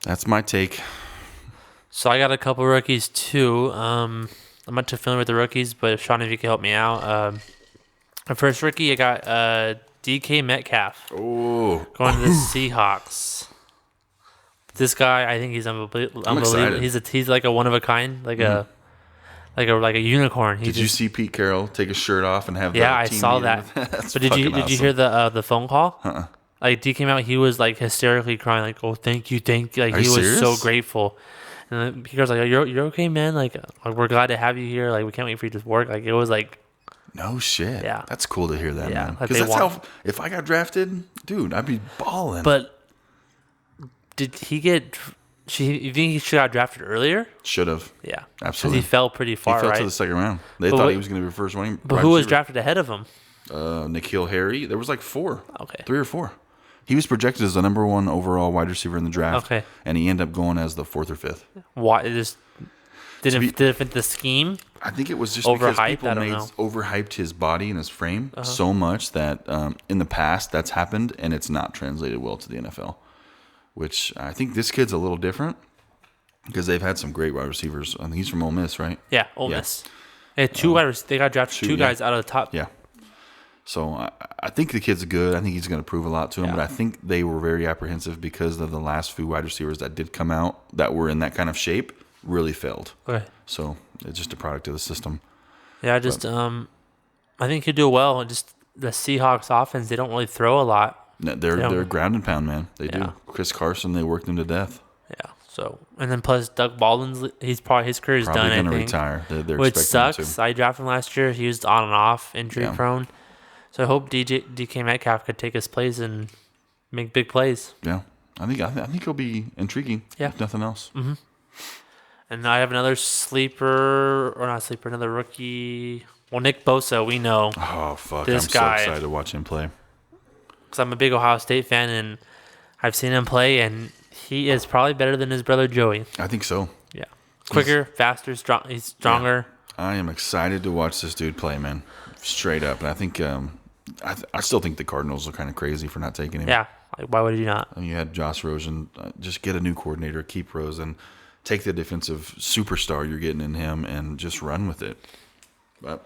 That's my take. So I got a couple rookies too. I'm not too familiar with the rookies, but Sean, if you can help me out. My first rookie, I got DK Metcalf Oh, going to the Seahawks. This guy, I think he's unbelievable. excited. He's like a one of a kind, like a unicorn. Did you see Pete Carroll take his shirt off and have the Yeah, I team saw meeting? that. That's But did you fucking hear awesome. the phone call? Like D came out, he was like hysterically crying, like, "Oh, thank you." Like Are he you was so serious? grateful. And then Pete Carroll's like, "You're okay, man. Like we're glad to have you here. Like we can't wait for you to work." Like it was like, No shit. Yeah. That's cool to hear that, Yeah, man. like Because they that's want- how, if I got drafted, dude, I'd be balling. but did he get? You think he should have got drafted earlier? Should have. Yeah, Absolutely. Because he fell pretty He far, fell right? to the second round. They But thought what- he was going to be the first one. But who was drafted ahead of him? N'Keal Harry. There was like 4. Okay. 3 or 4. He was projected as the number 1 overall wide receiver in the draft. Okay. And he ended up going as the 4th or 5th. Why? It just did it fit the scheme? I think it was just because Overhyped? people I don't know. overhyped his body and his frame so much that in the past that's happened and it's not translated well to the NFL. Which I think this kid's a little different because they've had some great wide receivers. I think he's from Ole Miss, right? Yeah, Ole Yeah. Miss. They had they got drafted two yeah. guys out of the top. Yeah. So I think the kid's good. I think he's going to prove a lot to him. Yeah. But I think they were very apprehensive because of the last few wide receivers that did come out that were in that kind of shape really failed. Okay. So it's just a product of the system. Yeah, I think he'll do well. Just the Seahawks offense, they don't really throw a lot. No, they're ground and pound, man. They Yeah. do. Chris Carson, they worked him to death. Yeah. So and then plus Doug Baldwin's his career's Probably done. I going to think. retire. They're Which expecting him sucks. to. I drafted him last year. He was on and off, injury Yeah. prone. So I hope DK Metcalf could take his place and make big plays. Yeah, I think he'll be intriguing. Yeah. If nothing else. And I have another another rookie. Well, Nick Bosa, we know Oh fuck! This I'm guy- so excited to watch him play. because I'm a big Ohio State fan and I've seen him play, and he is probably better than his brother Joey. I think so. Yeah, quicker, faster, strong. He's stronger. I am excited to watch this dude play, man. Straight up, and I think I still think the Cardinals are kind of crazy for not taking him. Yeah. Like, why would you not? I mean, you had Josh Rosen. Just get a new coordinator, keep Rosen, take the defensive superstar you're getting in him, and just run with it. But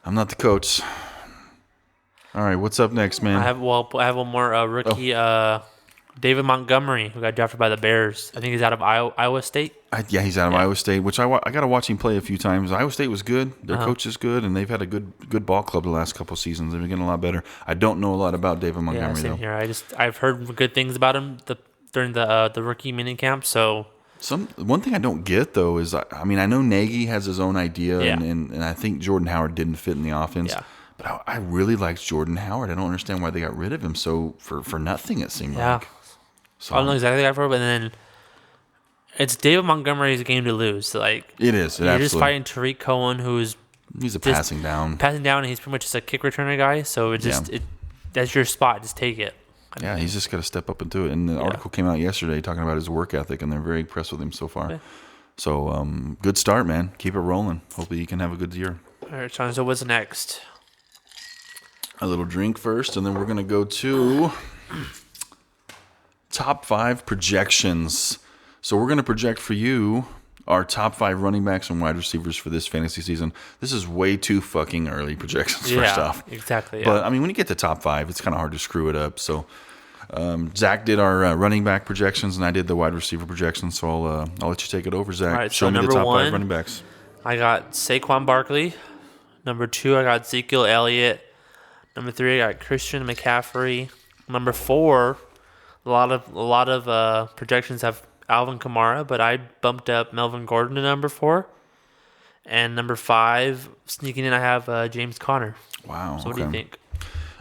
I'm not the coach. All right, what's up next, man? I have one more rookie. David Montgomery, who got drafted by the Bears. I think he's out of Iowa State. Yeah, he's out of Iowa State, which I got to watch him play a few times. Iowa State was good. Their coach is good, and they've had a good ball club the last couple seasons. They've been getting a lot better. I don't know a lot about David Yeah, Montgomery, same though. here. I've heard good things about him during the rookie minicamp. So One thing I don't get, though, is, I mean, I know Nagy has his own idea, Yeah. and I think Jordan Howard didn't fit in the offense. Yeah. But I really liked Jordan Howard. I don't understand why they got rid of him for nothing, it seemed yeah, like. So, I don't know exactly what for, but then it's David Montgomery's game to lose. Like it is. It you're absolutely. just fighting Tariq Cohen, who's He's a just passing down. passing down, and he's pretty much just a kick returner guy. So that's your spot. Just take it. Yeah, he's just got to step up and do it. And the article came out yesterday talking about his work ethic, and they're very impressed with him so far. Okay. So, good start, man. Keep it rolling. Hopefully, you can have a good year. All right, Sean. So what's next? A little drink first, and then we're going to go to top 5 projections. So, we're going to project for you our top 5 running backs and wide receivers for this fantasy season. This is way too fucking early projections, first off. Exactly. Yeah. But, I mean, when you get to top 5, it's kind of hard to screw it up. So, Zach did our running back projections, and I did the wide receiver projections. So, I'll let you take it over, Zach. All right, Show so me the number top 5 1, running backs. I got Saquon Barkley. Number 2, I got Ezekiel Elliott. Number 3, I got Christian McCaffrey. Number 4, a lot of projections have Alvin Kamara, but I bumped up Melvin Gordon to number 4. And number 5, sneaking in, I have James Conner. Wow. So what do you think?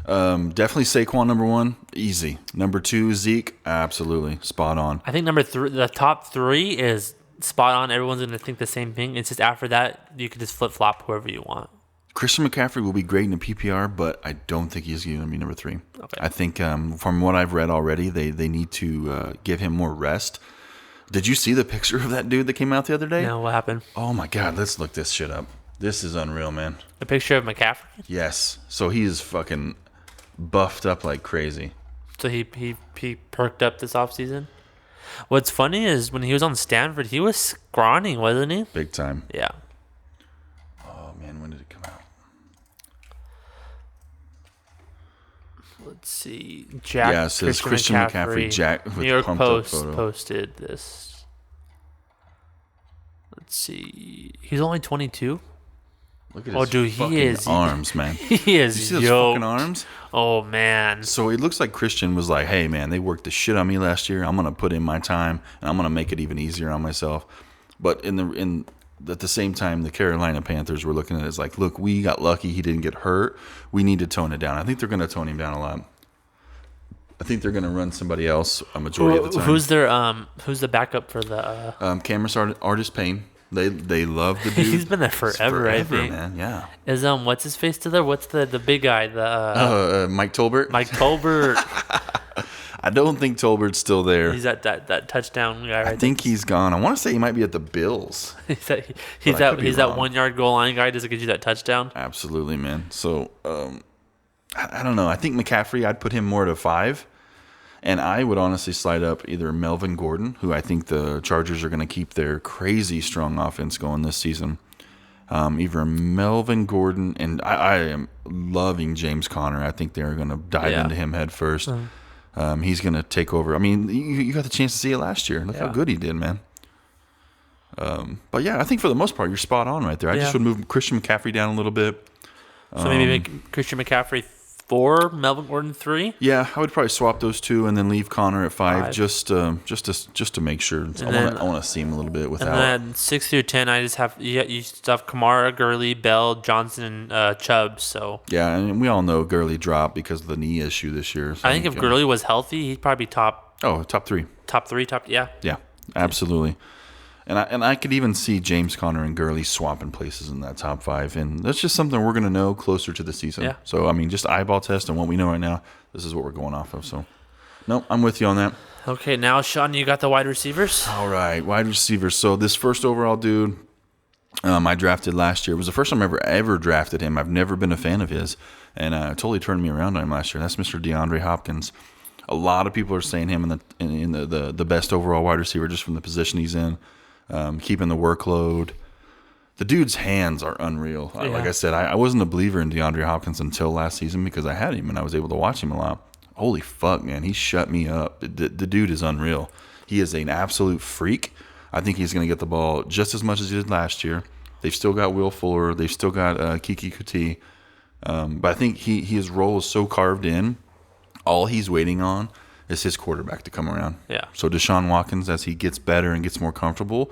Definitely Saquon number 1, easy. Number 2, Zeke, absolutely spot on. I think number 3, the top 3 is spot on. Everyone's going to think the same thing. It's just after that, you can just flip flop whoever you want. Christian McCaffrey will be great in the PPR, but I don't think he's going to be number 3. Okay. I think from what I've read already, they need to give him more rest. Did you see the picture of that dude that came out the other day? Now what happened? Oh my God, let's look this shit up. This is unreal, man. A picture of McCaffrey. Yes, so he is fucking buffed up like crazy. So he perked up this offseason. What's funny is when he was on Stanford, he was scrawny, wasn't he? Big time. Yeah. Oh man, when did it come out? Let's see. Jack. Yeah, it says Christian McCaffrey, Jack with New York pumped up Post photo. posted this. Let's see. He's only 22. Look at Oh, his dude, fucking he is arms, man. He is You see those yoked. fucking arms? Oh man. So it looks like Christian was like, hey, man, they worked the shit on me last year. I'm going to put in my time, and I'm going to make it even easier on myself. But at the same time, the Carolina Panthers were looking at it as like, look, we got lucky he didn't get hurt. We need to tone it down. I think they're going to tone him down a lot. I think they're going to run somebody else a majority of the time. Who's the backup for the? Cameron Artis Payne. They love the dude. He's been there forever, I think. Man. Yeah. Is what's his face still there? What's the big guy? The Mike Tolbert. Mike Tolbert. I don't think Tolbert's still there. He's that touchdown guy. Right I think he's gone. I want to say he might be at the Bills. he's But I could be that wrong. 1 yard goal line guy. Does it get you that touchdown? Absolutely, man. So I don't know. I think McCaffrey, I'd put him more to 5. And I would honestly slide up either Melvin Gordon, who I think the Chargers are going to keep their crazy strong offense going this season. Either Melvin Gordon, and I am loving James Conner. I think they're going to dive into him head first. He's going to take over. I mean, you got the chance to see it last year. Look how good he did, man. But yeah, I think for the most part, you're spot on right there. I just would move Christian McCaffrey down a little bit. So maybe make Christian McCaffrey 4, Melvin Gordon 3. Yeah, I would probably swap those two and then leave Connor at 5, just to make sure. I want to see him a little bit without. And then 6 through 10, I just have you still have Kamara, Gurley, Bell, Johnson, and Chubb. So yeah, and we all know Gurley dropped because of the knee issue this year. So I think if Gurley was healthy, he'd probably be top 3. Yeah. Absolutely. And I could even see James Conner and Gurley swapping places in that top 5, and that's just something we're going to know closer to the season. Yeah. So I mean, just eyeball test and what we know right now. This is what we're going off of. So, no, I'm with you on that. Okay, now Sean, you got the wide receivers. All right, wide receivers. So this first overall dude, I drafted last year. It was the first time I ever drafted him. I've never been a fan of his, and totally turned me around on him last year. That's Mr. DeAndre Hopkins. A lot of people are saying him in the best overall wide receiver just from the position he's in. Keeping the workload. The dude's hands are unreal. Yeah. Like I said, I wasn't a believer in DeAndre Hopkins until last season because I had him and I was able to watch him a lot. Holy fuck, man. He shut me up. The dude is unreal. He is an absolute freak. I think he's going to get the ball just as much as he did last year. They've still got Will Fuller. They've still got Kiki Kuti. But I think his role is so carved in. All he's waiting on is his quarterback to come around. Yeah. So Deshaun Watkins, as he gets better and gets more comfortable,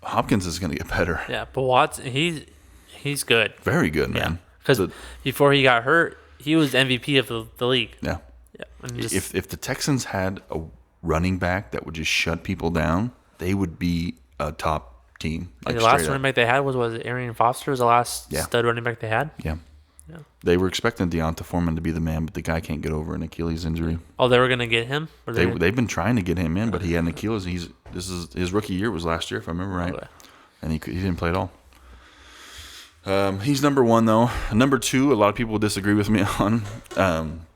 Hopkins is going to get better. Yeah, but Watson, he's good. Very good, man. Because before he got hurt, he was MVP of the league. Yeah. Yeah. And just, If the Texans had a running back that would just shut people down, they would be a top team. Like the last straight up. running back they had was it Arian Foster was the last stud running back they had? Yeah. They were expecting Deonta Foreman to be the man, but the guy can't get over an Achilles injury. Oh, they were going to get him? They've been trying to get him in, but he had an Achilles. His rookie year was last year, if I remember right. Okay. And he didn't play at all. He's number 1, though. Number 2, a lot of people disagree with me on.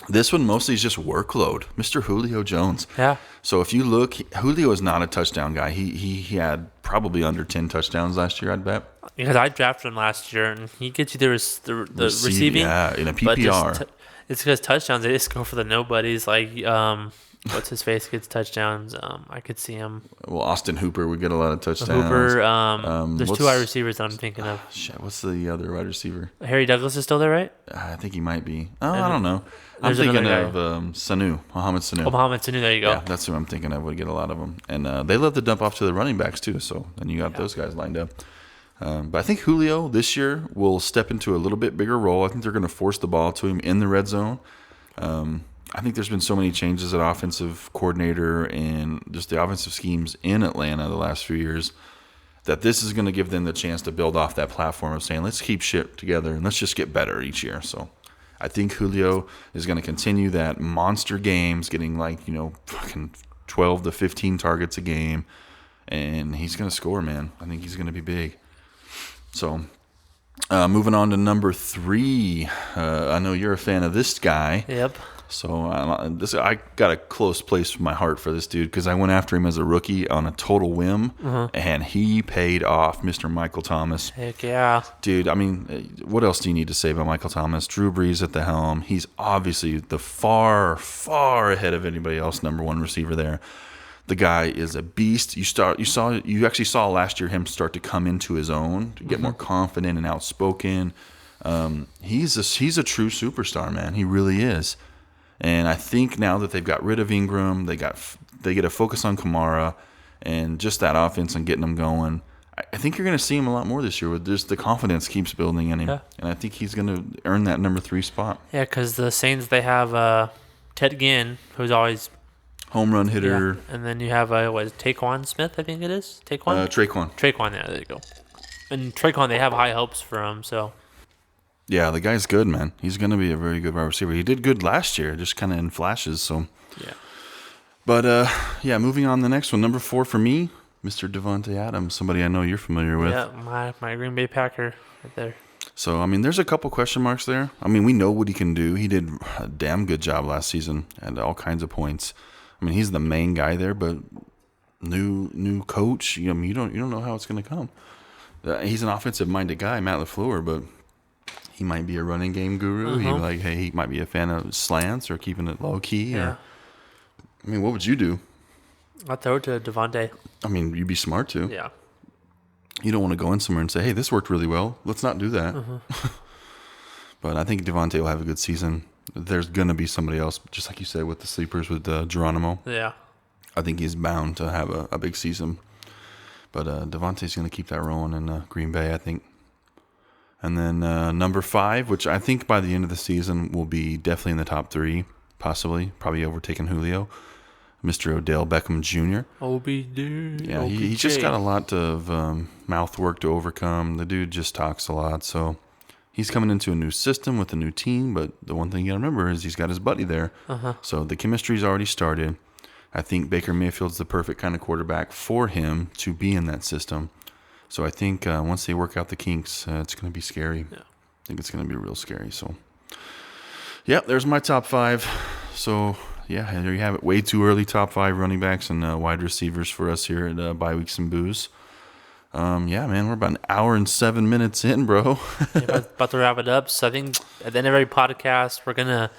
This one mostly is just workload. Mr. Julio Jones. Yeah. So if you look, Julio is not a touchdown guy. He had probably under 10 touchdowns last year, I'd bet. Because I drafted him last year, and he gets you the receiving. Yeah, in a but PPR. it's because touchdowns, they just go for the nobodies. Like, what's his face gets touchdowns. I could see him. Well, Austin Hooper would get a lot of touchdowns. Hooper. There's 2 wide receivers that I'm thinking of. Shit, what's the other wide receiver? Harry Douglas is still there, right? I think he might be. Oh, I don't know. I'm There's thinking another of Sanu, Mohamed Sanu. Oh, Mohamed Sanu, there you go. Yeah, that's who I'm thinking of would get a lot of them. And they love to dump off to the running backs, too. So then you got those guys lined up. But I think Julio this year will step into a little bit bigger role. I think they're going to force the ball to him in the red zone. I think there's been so many changes at offensive coordinator and just the offensive schemes in Atlanta the last few years that this is going to give them the chance to build off that platform of saying, let's keep shit together and let's just get better each year. So I think Julio is going to continue that monster games, getting fucking 12 to 15 targets a game, and he's going to score, man. I think he's going to be big. So Moving on to number 3. I know you're a fan of this guy. Yep. So I got a close place in my heart for this dude because I went after him as a rookie on a total whim, and he paid off, Mr. Michael Thomas. Heck yeah. Dude, I mean, what else do you need to say about Michael Thomas? Drew Brees at the helm. He's obviously the far, far ahead of anybody else, number 1 receiver there. The guy is a beast. You actually saw last year him start to come into his own, to get more confident and outspoken. He's a true superstar, man. He really is. And I think now that they've got rid of Ingram, they get a focus on Kamara and just that offense and getting them going. I think you're going to see him a lot more this year. With just the confidence keeps building in him, and I think he's going to earn that number 3 spot. Yeah, because the Saints, they have Ted Ginn, who's always home run hitter. Yeah. And then you have Taquan Smith, I think it is. Taquan. Traquan. Yeah, there you go. And Traquan, they have high hopes for him. So. Yeah, the guy's good, man. He's going to be a very good wide receiver. He did good last year, just kind of in flashes. So, yeah. But moving on to the next one, number 4 for me, Mr. Devontae Adams, somebody I know you're familiar with. Yeah, my Green Bay Packer right there. So, I mean, there's a couple question marks there. I mean, we know what he can do. He did a damn good job last season at all kinds of points. I mean, he's the main guy there, but new coach. I mean, you don't know how it's going to come. He's an offensive-minded guy, Matt LaFleur, but he might be a running game guru. He might be a fan of slants or keeping it low key. Yeah. I mean, what would you do? I'd throw it to Devontae. I mean, you'd be smart too. Yeah. You don't want to go in somewhere and say, "Hey, this worked really well. Let's not do that." But I think Devontae will have a good season. There's gonna be somebody else, just like you said with the sleepers with Geronimo. Yeah. I think he's bound to have a big season. But Devontae's gonna keep that rolling in Green Bay, I think. And then number 5, which I think by the end of the season will be definitely in the top 3, probably overtaking Julio, Mr. Odell Beckham Jr. Yeah, he just got a lot of mouth work to overcome. The dude just talks a lot, so he's coming into a new system with a new team. But the one thing you got to remember is he's got his buddy there, so the chemistry's already started. I think Baker Mayfield's the perfect kind of quarterback for him to be in that system. So I think once they work out the kinks, it's going to be scary. Yeah. I think it's going to be real scary. So, yeah, there's my top 5. So, yeah, there you have it. Way too early top 5 running backs and wide receivers for us here at Bye Weeks and Booze. Yeah, man, we're about an hour and 7 minutes in, bro. About to wrap it up. So I think at the end of every podcast, we're going to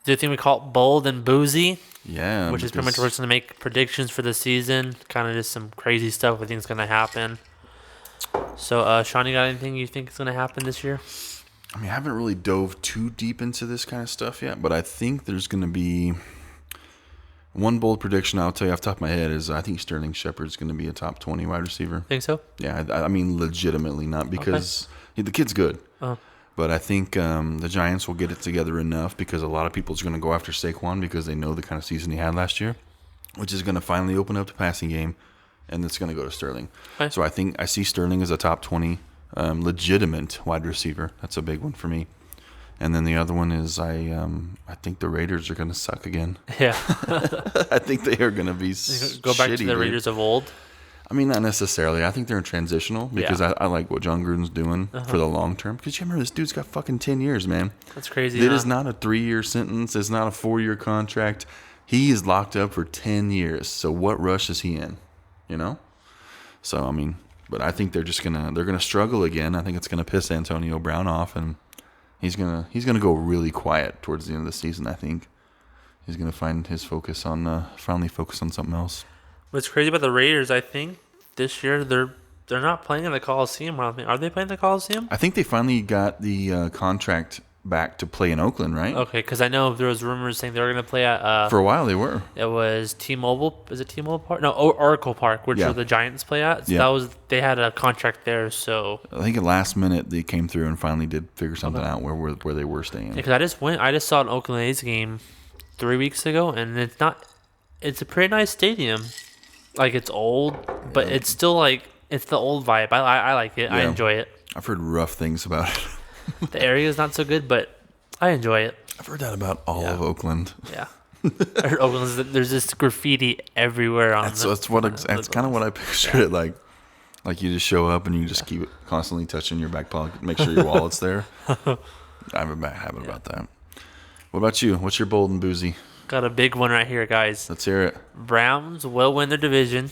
do a thing we call Bold and Boozy. Yeah. Which is pretty much we're just going to make predictions for the season. Kind of just some crazy stuff we think is going to happen. So, Sean, you got anything you think is going to happen this year? I mean, I haven't really dove too deep into this kind of stuff yet, but I think there's going to be one bold prediction I'll tell you off the top of my head is I think Sterling Shepard's going to be a top 20 wide receiver. Think so? Yeah, I mean legitimately, not because the kid's good. But I think the Giants will get it together enough because a lot of people are going to go after Saquon because they know the kind of season he had last year, which is going to finally open up the passing game, and it's going to go to Sterling. Okay. So I think I see Sterling as a top 20 legitimate wide receiver. That's a big one for me. And then the other one is I think the Raiders are going to suck again. Yeah. I think they are going to be go back to the Raiders of old. I mean, not necessarily. I think they're in transitional because I like what John Gruden's doing for the long term. Because you remember, this dude's got fucking 10 years, man. That's crazy. It is not a 3-year sentence. It's not a 4-year contract. He is locked up for 10 years. So what rush is he in? You know? So, I mean, but I think they're gonna struggle again. I think it's gonna piss Antonio Brown off, and he's gonna go really quiet towards the end of the season. I think he's gonna find his focus on finally focus on something else. What's crazy about the Raiders, I think, this year they're not playing in the Coliseum. Are they playing in the Coliseum? I think they finally got the contract back to play in Oakland, right? Okay, because I know there was rumors saying they were going to play at... for a while, they were. It was T-Mobile. Is it T-Mobile Park? No, Oracle Park, which is where the Giants play at. So they had a contract there, so... I think at last minute they came through and finally did figure something out where they were staying. Yeah, because I just saw an Oakland A's game 3 weeks ago, and it's a pretty nice stadium. Like, it's old, but it's still like, it's the old vibe. I like it. Yeah. I enjoy it. I've heard rough things about it. The area is not so good, but I enjoy it. I've heard that about all of Oakland. Yeah. I heard Oakland, there's this graffiti everywhere on That's kind of what I picture it like. Like you just show up and you just keep it constantly touching your back pocket, make sure your wallet's there. I have a bad habit about that. What about you? What's your bold and boozy? Got a big one right here, guys. Let's hear it. Browns will win their division,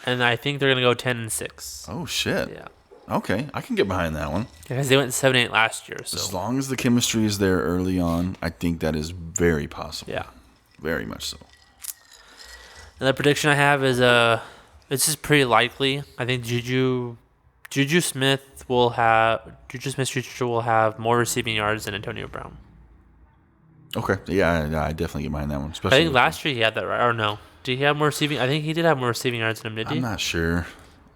and I think they're gonna go 10-6. Oh shit. Yeah. Okay, I can get behind that one. Because they went 7-8 last year. So As long as the chemistry is there early on, I think that is very possible. yeah. Very much so. And the prediction I have is it's just pretty likely. I think Juju Smith-Schuster will have more receiving yards than Antonio Brown. Okay. Yeah, I definitely get behind that one. I Especially think last year he had that, right? Or no? Did he have more receiving? I think he did have more receiving yards than him, did he? I'm not sure.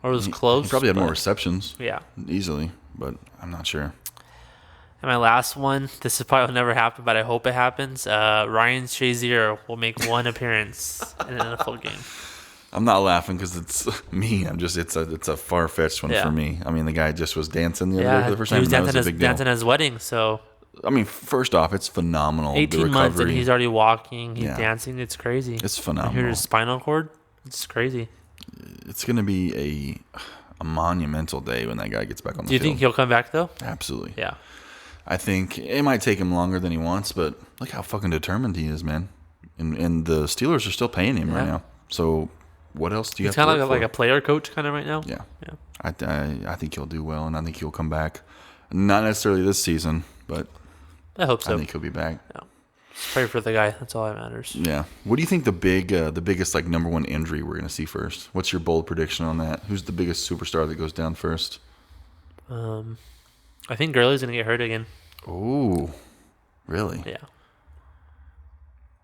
Or it was close? He probably had more but- receptions. Yeah. Easily, but I'm not sure. And my last one, this is probably will never happen, but I hope it happens. Ryan Shazier will make one appearance in an NFL game. I'm not laughing because it's me. It's a far fetched one for me. I mean, the guy just was dancing the other day for the first time. He was and that dancing, was a big deal. dancing at his wedding, so I mean, first off, it's phenomenal. 18 months and he's already walking, he's Yeah. dancing. It's crazy. It's I phenomenal. hear his spinal cord. It's crazy. It's going to be a monumental day when that guy gets back on the Do you field. think he'll come back though? Absolutely. Yeah. I think it might take him longer than he wants, but look how fucking determined he is, man. And the Steelers are still paying him right now. So what else do you He's have to kind look of for? like a player coach kind of right now. Yeah. Yeah. I think he'll do well, and I think he'll come back. Not necessarily this season, but I hope so. I think he'll be back. Yeah. Pray for the guy. That's all that matters. Yeah. What do you think the biggest like number one injury we're gonna see first? What's your bold prediction on that? Who's the biggest superstar that goes down first? I think Gurley's gonna get hurt again. Oh, really? Yeah.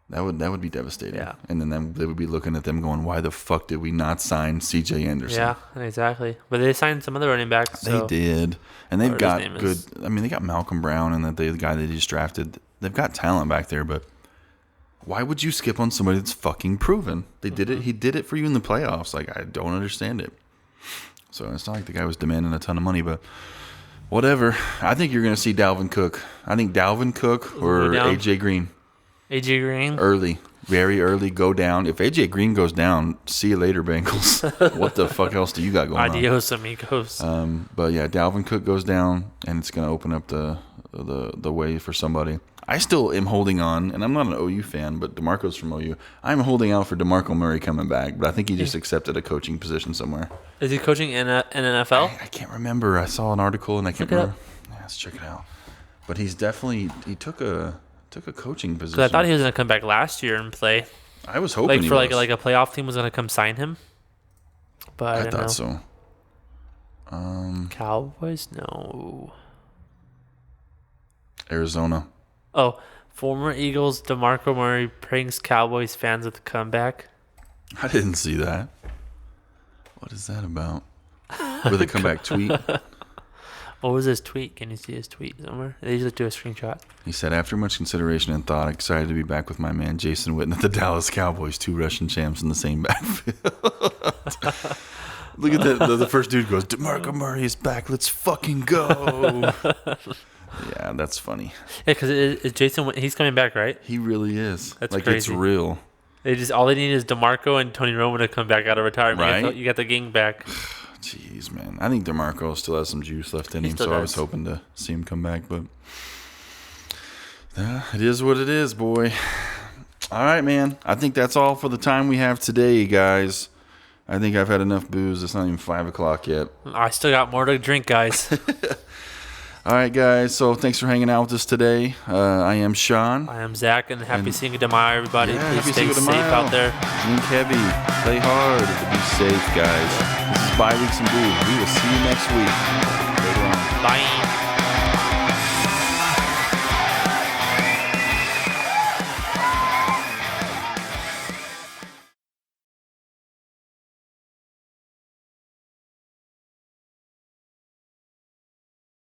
That would be devastating. Yeah. And then they would be looking at them going, "Why the fuck did we not sign C.J. Anderson?" Yeah, exactly. But they signed some other running backs. So. They did, and they've Whatever got his name good. is. I mean, they got Malcolm Brown and the guy they just drafted. They've got talent back there, but why would you skip on somebody that's fucking proven? They did it. He did it for you in the playoffs. Like, I don't understand it. So it's not like the guy was demanding a ton of money, but whatever. I think you're going to see Dalvin Cook. I think Dalvin Cook or Go down. AJ Green AJ Green. early. Very early, go down. If AJ Green goes down, see you later, Bengals. What the fuck else do you got going on? Adios, amigos. But yeah, Dalvin Cook goes down, and it's going to open up the way for somebody. I still am holding on, and I'm not an OU fan, but DeMarco's from OU. I'm holding out for DeMarco Murray coming back, but I think he just accepted a coaching position somewhere. Is he coaching in NFL? I can't remember. I saw an article, and I can't Look it remember. Yeah, let's check it out. But he took a coaching position. Because I thought he was going to come back last year and play. I was hoping Like he for was. like a playoff team was going to come sign him. But I I don't thought know. so. Cowboys? No. Arizona. Oh, former Eagles DeMarco Murray pranks Cowboys fans with a comeback. I didn't see that. What is that about? With a comeback tweet? What was his tweet? Can you see his tweet somewhere? They usually do a screenshot. He said, after much consideration and thought, excited to be back with my man Jason Witten at the Dallas Cowboys, 2 Russian champs in the same backfield. Look at that. The first dude goes, DeMarco Murray is back. Let's fucking go. Yeah, that's funny. Yeah, because Jason, he's coming back, right? He really is. That's like, crazy. it's real. All they need is DeMarco and Tony Romo to come back out of retirement. Right? You got the gang back. Jeez, man. I think DeMarco still has some juice left in He him, still so I was does. hoping to see him come back. But yeah, it is what it is, boy. All right, man. I think that's all for the time we have today, guys. I think I've had enough booze. It's not even 5 o'clock yet. I still got more to drink, guys. All right, guys. So thanks for hanging out with us today. I am Sean. I am Zach, and happy Cinco de Mayo, everybody. Yeah, Please happy stay Cinco de safe Mayo. out there. Drink heavy. Play hard. Be safe, guys. This is Bye Weeks and Booze. We will see you next week. Later on. Bye.